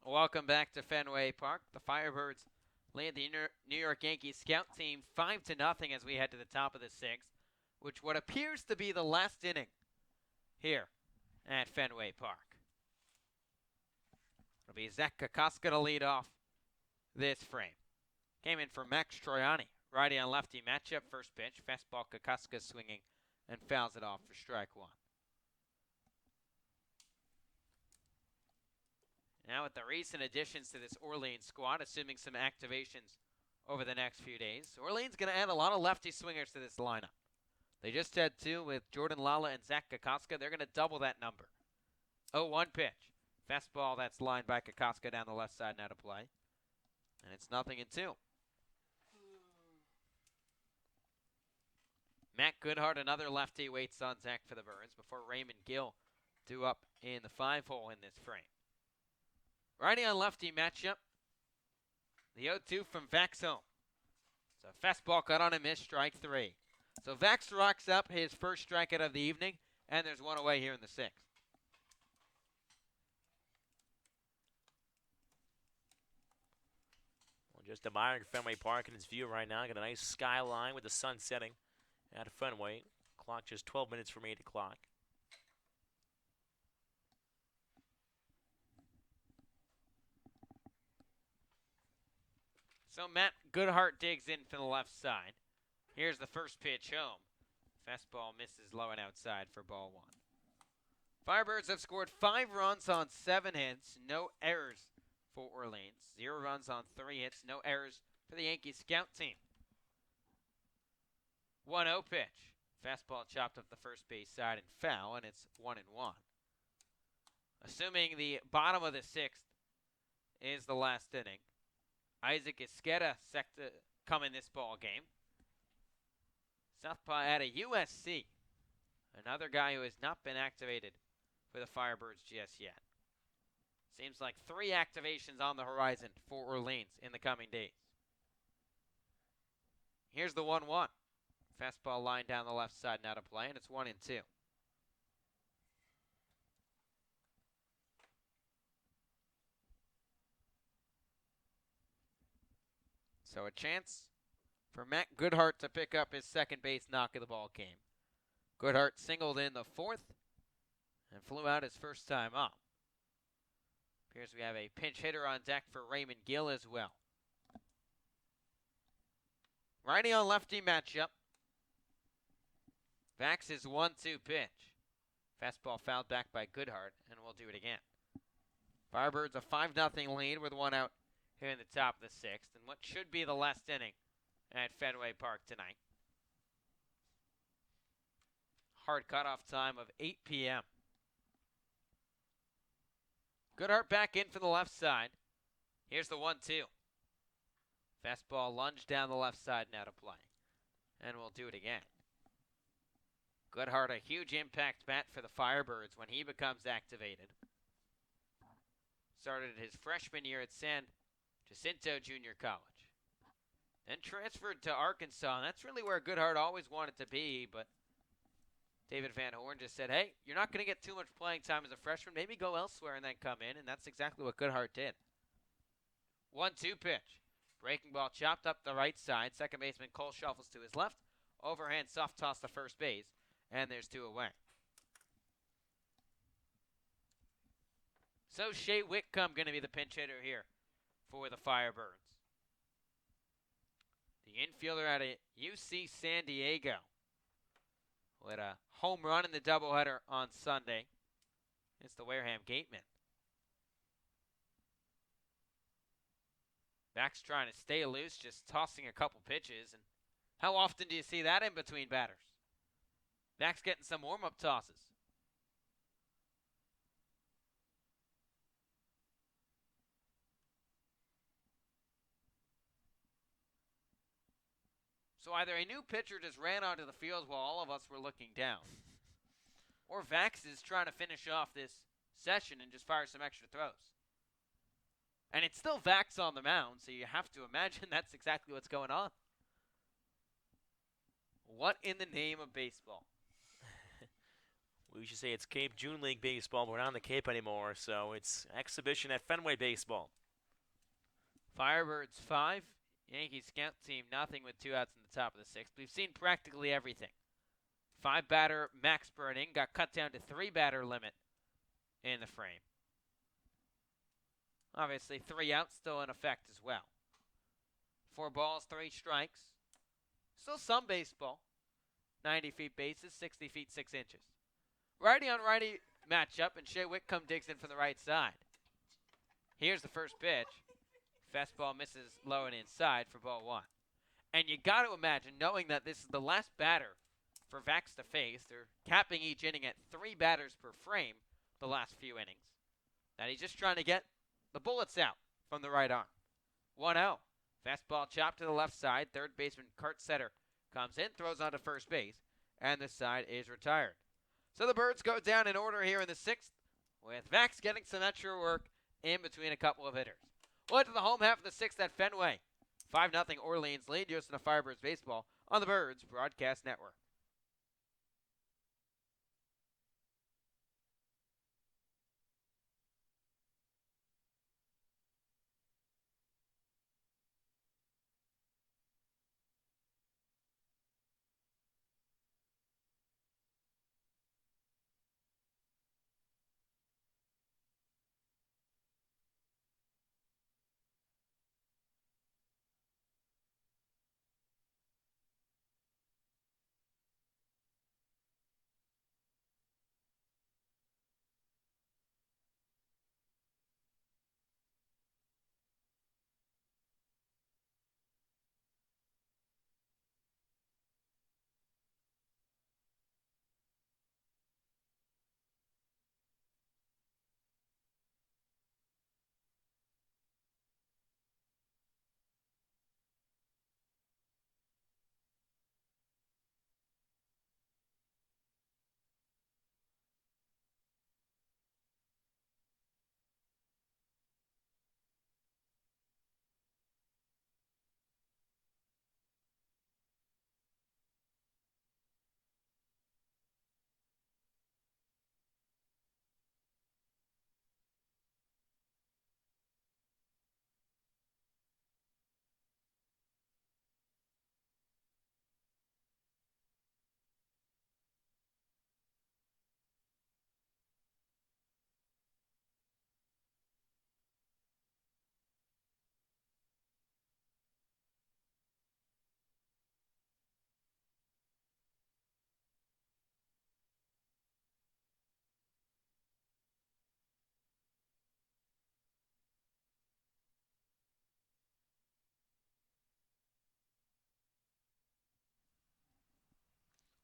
Welcome back to Fenway Park. The Firebirds lead the New York Yankees scout team 5-0 as we head to the top of the 6th, which what appears to be the last inning here at Fenway Park. It'll be Zach Kokoska to lead off this frame. Came in for Max Troiani, righty on lefty matchup. First pitch, fastball, Kokoska swinging and fouls it off for strike 1. Now with the recent additions to this Orleans squad, assuming some activations over the next few days, Orleans going to add a lot of lefty swingers to this lineup. They just had 2 with Jordan Lala and Zach Kokoska. They're going to double that number. 0-1 pitch. Fastball that's lined by Kokoska down the left side now to play. And it's 0-2. Matt Goodhart, another lefty, waits on deck for the Birds before Raymond Gill due up in the 5-hole in this frame. Righty on lefty matchup. The 0-2 from Vax home. So fastball cut on a miss, strike 3. So Vax rocks up his first strikeout of the evening, and there's one away here in the 6th. Well, just admiring Fenway Park and its view right now. Got a nice skyline with the sun setting at Fenway. Clock just 12 minutes from 8 o'clock. So Matt Goodhart digs in from the left side. Here's the first pitch home. Fastball misses low and outside for ball 1. Firebirds have scored 5 runs on 7 hits, no errors for Orleans. 0 runs on 3 hits, no errors for the Yankees scout team. 1-0 pitch. Fastball chopped up the first base side and foul, and it's 1-1. Assuming the bottom of the 6th is the last inning, Isaac Esqueda set to come in this ball game. Southpaw out of USC. Another guy who has not been activated for the Firebirds just yet. Seems like 3 activations on the horizon for Orleans in the coming days. Here's the 1-1. Fastball line down the left side, now to play, and it's 1-2. So a chance for Matt Goodhart to pick up his second base knock of the ball game. Goodhart singled in the 4th and flew out his first time up. Appears we have a pinch hitter on deck for Raymond Gill as well. Righty on lefty matchup. Vax's 1-2 pitch. Fastball fouled back by Goodhart, and we'll do it again. Firebirds a 5-0 lead with 1 out here in the top of the 6th, and what should be the last inning at Fenway Park tonight. Hard cutoff time of 8 p.m. Goodhart back in from the left side. Here's the 1-2. Fastball lunged down the left side, now to play. And we'll do it again. Goodhart, a huge impact bat for the Firebirds when he becomes activated. Started his freshman year at San Jacinto Junior College. Then transferred to Arkansas, and that's really where Goodhart always wanted to be, but David Van Horn just said, hey, you're not going to get too much playing time as a freshman. Maybe go elsewhere and then come in, and that's exactly what Goodhart did. 1-2 pitch. Breaking ball chopped up the right side. Second baseman Cole shuffles to his left. Overhand soft toss to first base, and there's 2 away. So Shea Whitcomb going to be the pinch hitter here for the Firebirds. The infielder out of UC San Diego with a home run in the doubleheader on Sunday. It's the Wareham Gateman. Back's trying to stay loose, just tossing a couple pitches. And how often do you see that in between batters? Back's getting some warm-up tosses. So either a new pitcher just ran onto the field while all of us were looking down, or Vax is trying to finish off this session and just fire some extra throws. And it's still Vax on the mound, so you have to imagine that's exactly what's going on. What in the name of baseball? We should say it's Cape June League baseball, but we're not on the Cape anymore, so it's exhibition at Fenway baseball. Firebirds 5, Yankees scout team nothing with 2 outs in the top of the 6th. We've seen practically everything. 5-batter max per inning got cut down to 3-batter limit in the frame. Obviously, 3 outs still in effect as well. 4 balls, 3 strikes. Still some baseball. 90 feet bases, 60 feet 6 inches. Righty on righty matchup, and Shea Whitcomb digs in from the right side. Here's the first pitch. Fastball misses low and inside for ball 1. And you got to imagine, knowing that this is the last batter for Vax to face, they're capping each inning at 3 batters per frame the last few innings, that he's just trying to get the bullets out from the right arm. 1-0. Fastball chopped to the left side. Third baseman Kurt Setter comes in, throws onto first base, and the side is retired. So the Birds go down in order here in the sixth, with Vax getting some extra work in between a couple of hitters. We'll head to the home half of the sixth at Fenway. 5-0 Orleans lead. You're listening to Firebirds Baseball on the Birds Broadcast Network.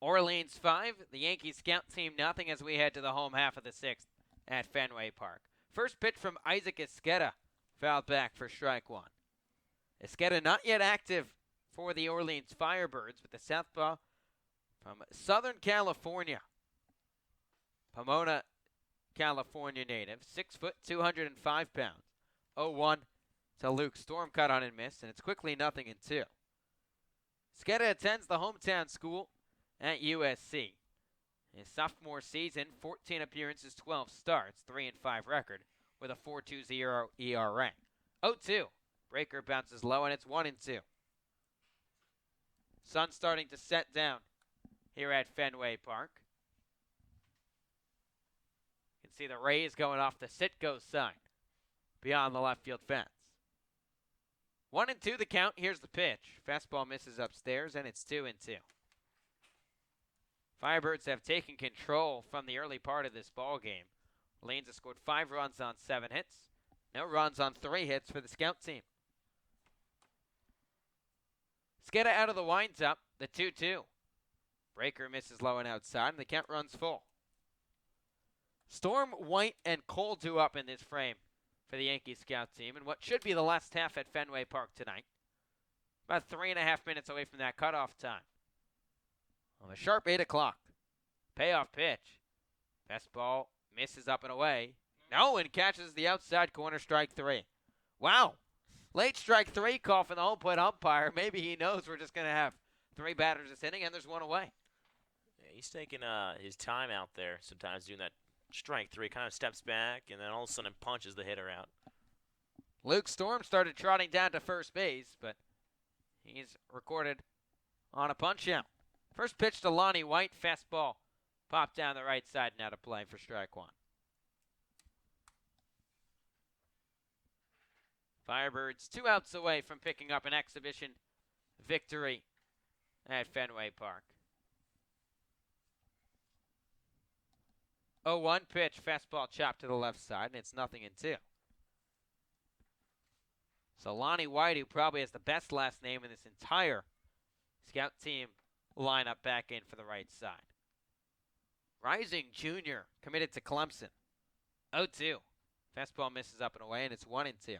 Orleans 5, the Yankees scout team nothing as we head to the home half of the sixth at Fenway Park. First pitch from Isaac Esqueda, fouled back for strike one. Esqueda not yet active for the Orleans Firebirds, with the southpaw from Southern California. Pomona, California native, 6 foot, 205 pounds. 0-1 to Luke Storm, cut on and missed, and it's quickly 0-2. Esqueda attends the hometown school at USC. His sophomore season, 14 appearances, 12 starts, 3-5 record, with a 4.20 ERA. 0-2. Breaker bounces low, and it's 1-2. Sun starting to set down here at Fenway Park. You can see the rays going off the sit-go sign beyond the left field fence. 1-2 the count. Here's the pitch. Fastball misses upstairs, and it's 2-2. Firebirds have taken control from the early part of this ball game. Orleans has scored 5 runs on 7 hits. No runs on 3 hits for the scout team. Esqueda out of the windup, the 2-2. Breaker misses low and outside, and the count runs full. Storm, White, and Cole due up in this frame for the Yankees scout team in what should be the last half at Fenway Park tonight. About 3.5 minutes away from that cutoff time. On the sharp 8 o'clock. Payoff pitch. Fastball misses up and away. No, and catches the outside corner, strike 3. Wow. Late strike 3 call from the home plate umpire. Maybe he knows we're just going to have 3 batters this inning, and there's 1 away. Yeah, he's taking his time out there sometimes doing that strike 3. Kind of steps back and then all of a sudden punches the hitter out. Luke Storm started trotting down to first base, but he's recorded on a punch out. First pitch to Lonnie White, fastball popped down the right side and out of play for strike 1. Firebirds 2 outs away from picking up an exhibition victory at Fenway Park. 0-1 pitch, fastball chopped to the left side, and it's 0-2. So Lonnie White, who probably has the best last name in this entire scout team lineup, back in for the right side. Rising Jr. committed to Clemson. 0-2. Fastball misses up and away, and it's 1-2.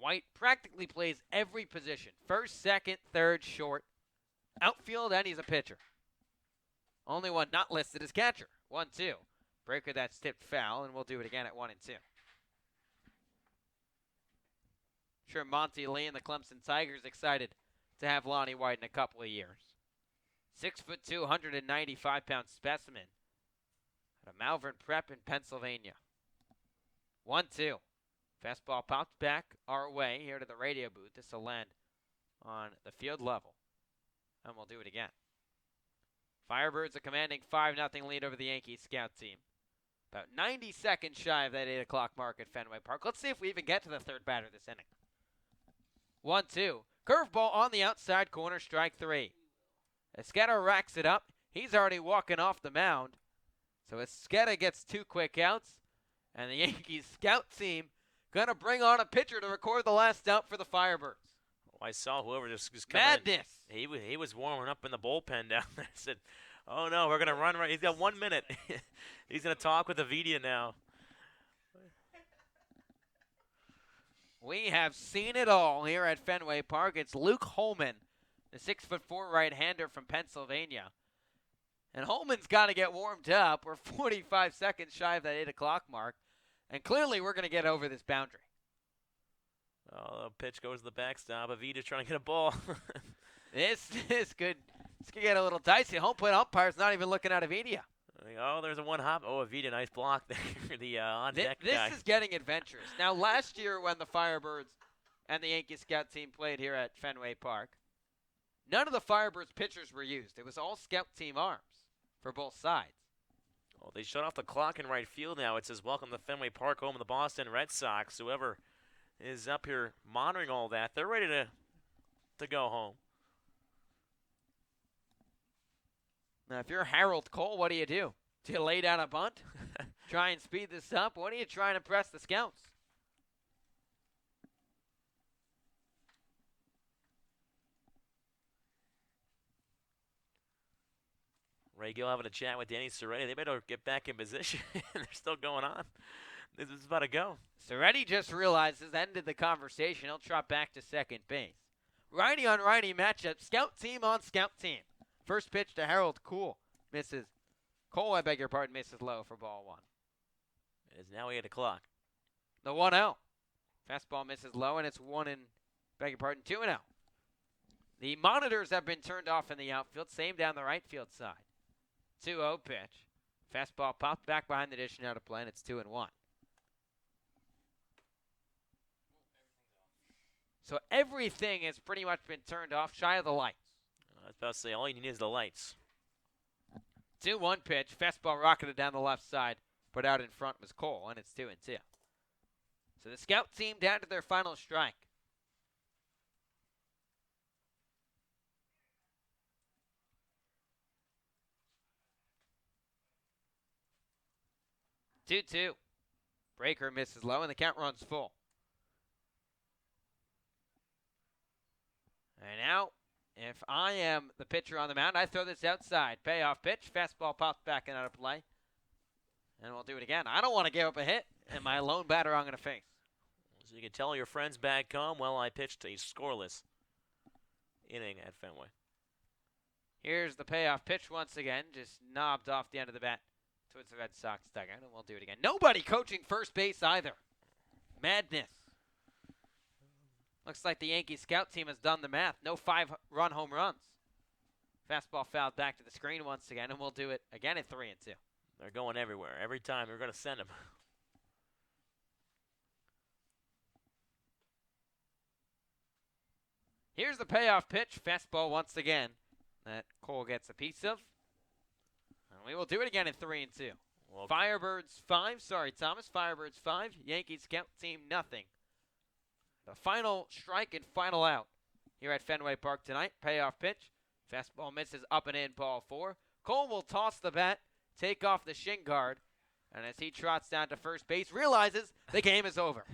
White practically plays every position. First, second, third, short, outfield, and he's a pitcher. Only one not listed is catcher. 1-2. Breaker that's tipped foul, and we'll do it again at 1-2. Sure, Monty Lee and the Clemson Tigers excited to have Lonnie White in a couple of years. 6'2", 195-pound specimen at a Malvern Prep in Pennsylvania. 1-2. Fastball popped back our way here to the radio booth. This will land on the field level. And we'll do it again. Firebirds are commanding 5-0 lead over the Yankees scout team. About 90 seconds shy of that 8 o'clock mark at Fenway Park. Let's see if we even get to the third batter this inning. 1-2. Curveball on the outside corner, strike 3. Esqueda racks it up. He's already walking off the mound. So Esqueda gets 2 quick outs. And the Yankees scout team going to bring on a pitcher to record the last out for the Firebirds. I saw whoever just coming Madness. in. He was warming up in the bullpen down there. I said, oh, no, we're going to run right. He's got 1 minute. He's going to talk with the media now. We have seen it all here at Fenway Park. It's Luke Holman, the 6'4" right-hander from Pennsylvania. And Holman's got to get warmed up. We're 45 seconds shy of that 8 o'clock mark. And clearly we're going to get over this boundary. Oh, the pitch goes to the backstop. Avita's trying to get a ball. This could get a little dicey. Home plate umpire's not even looking at Avita. Oh, there's a one hop. Oh, Avita, nice block there. The on-deck guy. This is getting adventurous. Now, last year when the Firebirds and the Yankee scout team played here at Fenway Park, none of the Firebirds pitchers were used. It was all scout team arms for both sides. Well, they shut off the clock in right field now. It says, welcome to Fenway Park, home of the Boston Red Sox. Whoever is up here monitoring all that, they're ready to go home. Now, if you're Harold Cole, what do you do? Do you lay down a bunt? Try and speed this up? What are you trying to press the scouts? Ray Gill having a chat with Danny Serretti. They better get back in position. They're still going on. This is about to go. Serretti just realizes ended the conversation. He'll trot back to second base. Righty on righty matchup. Scout team on scout team. First pitch to Harold Cole. Misses. Cole, I beg your pardon, misses low for ball 1. It is now 8 o'clock. The 1-0. Fastball misses low, and it's 2-0. The monitors have been turned off in the outfield. Same down the right field side. 2-0 pitch. Fastball popped back behind the dish and out of play, and it's 2-1. So everything has pretty much been turned off, shy of the lights. I was about to say, all you need is the lights. 2-1 pitch. Fastball rocketed down the left side, but out in front was Cole, and it's 2-2. So the scout team down to their final strike. Two. Breaker misses low, and the count runs full. And now, if I am the pitcher on the mound, I throw this outside. Payoff pitch. Fastball pops back and out of play. And we'll do it again. I don't want to give up a hit, and my lone batter I'm going to face. So you can tell your friends back home, well, I pitched a scoreless inning at Fenway. Here's the payoff pitch once again. Just knobbed off the end of the bat towards the Red Sox dugout, and we'll do it again. Nobody coaching first base either. Madness. Looks like the Yankee scout team has done the math. No 5-run home runs. Fastball fouled back to the screen once again, and we'll do it again at 3-2. They're going everywhere. Every time they're going to send them. Here's the payoff pitch. Fastball once again that Cole gets a piece of. And we will do it again at 3-2. Well, Firebirds 5. Sorry, Thomas. Firebirds 5. Yankees scout team nothing. The final strike and final out here at Fenway Park tonight. Payoff pitch. Fastball misses up and in, ball 4. Cole will toss the bat, take off the shin guard, and as he trots down to first base, realizes the game is over.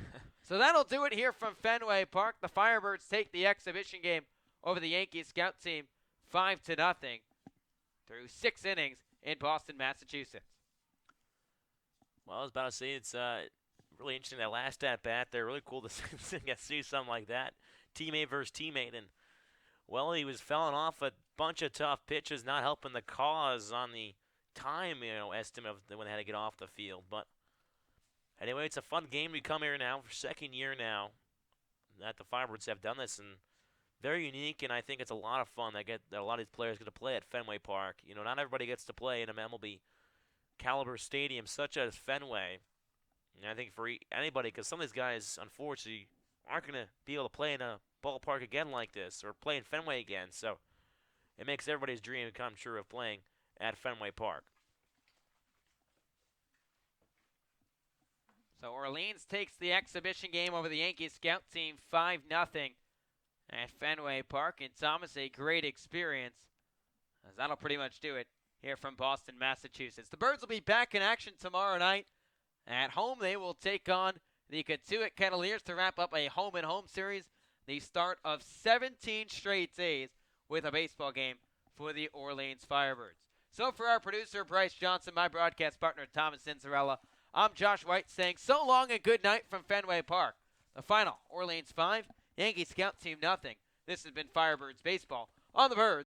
So that'll do it here from Fenway Park. The Firebirds take the exhibition game over the Yankees scout team 5-0 through 6 innings in Boston, Massachusetts. Well, I was about to say it's really interesting that last at bat there. Really cool to see something like that, teammate versus teammate, and well, he was fouling off a bunch of tough pitches, not helping the cause on the time estimate of when they had to get off the field. But anyway, it's a fun game. We come here now for second year now that the Firebirds have done this, and very unique. And I think it's a lot of fun. That a lot of these players get to play at Fenway Park. Not everybody gets to play in a MLB caliber stadium such as Fenway. And I think for anybody, because some of these guys, unfortunately, aren't going to be able to play in a ballpark again like this or play in Fenway again. So it makes everybody's dream come true of playing at Fenway Park. So Orleans takes the exhibition game over the Yankee scout team 5-0 at Fenway Park. And Thomas, a great experience, as that'll pretty much do it here from Boston, Massachusetts. The Birds will be back in action tomorrow night. At home, they will take on the Katuitt Kettleers to wrap up a home-and-home series, the start of 17 straight days with a baseball game for the Orleans Firebirds. So for our producer, Bryce Johnson, my broadcast partner, Thomas Cincerella, I'm Josh White saying so long and good night from Fenway Park. The final, Orleans 5, Yankee Scout Team nothing. This has been Firebirds Baseball on the Birds.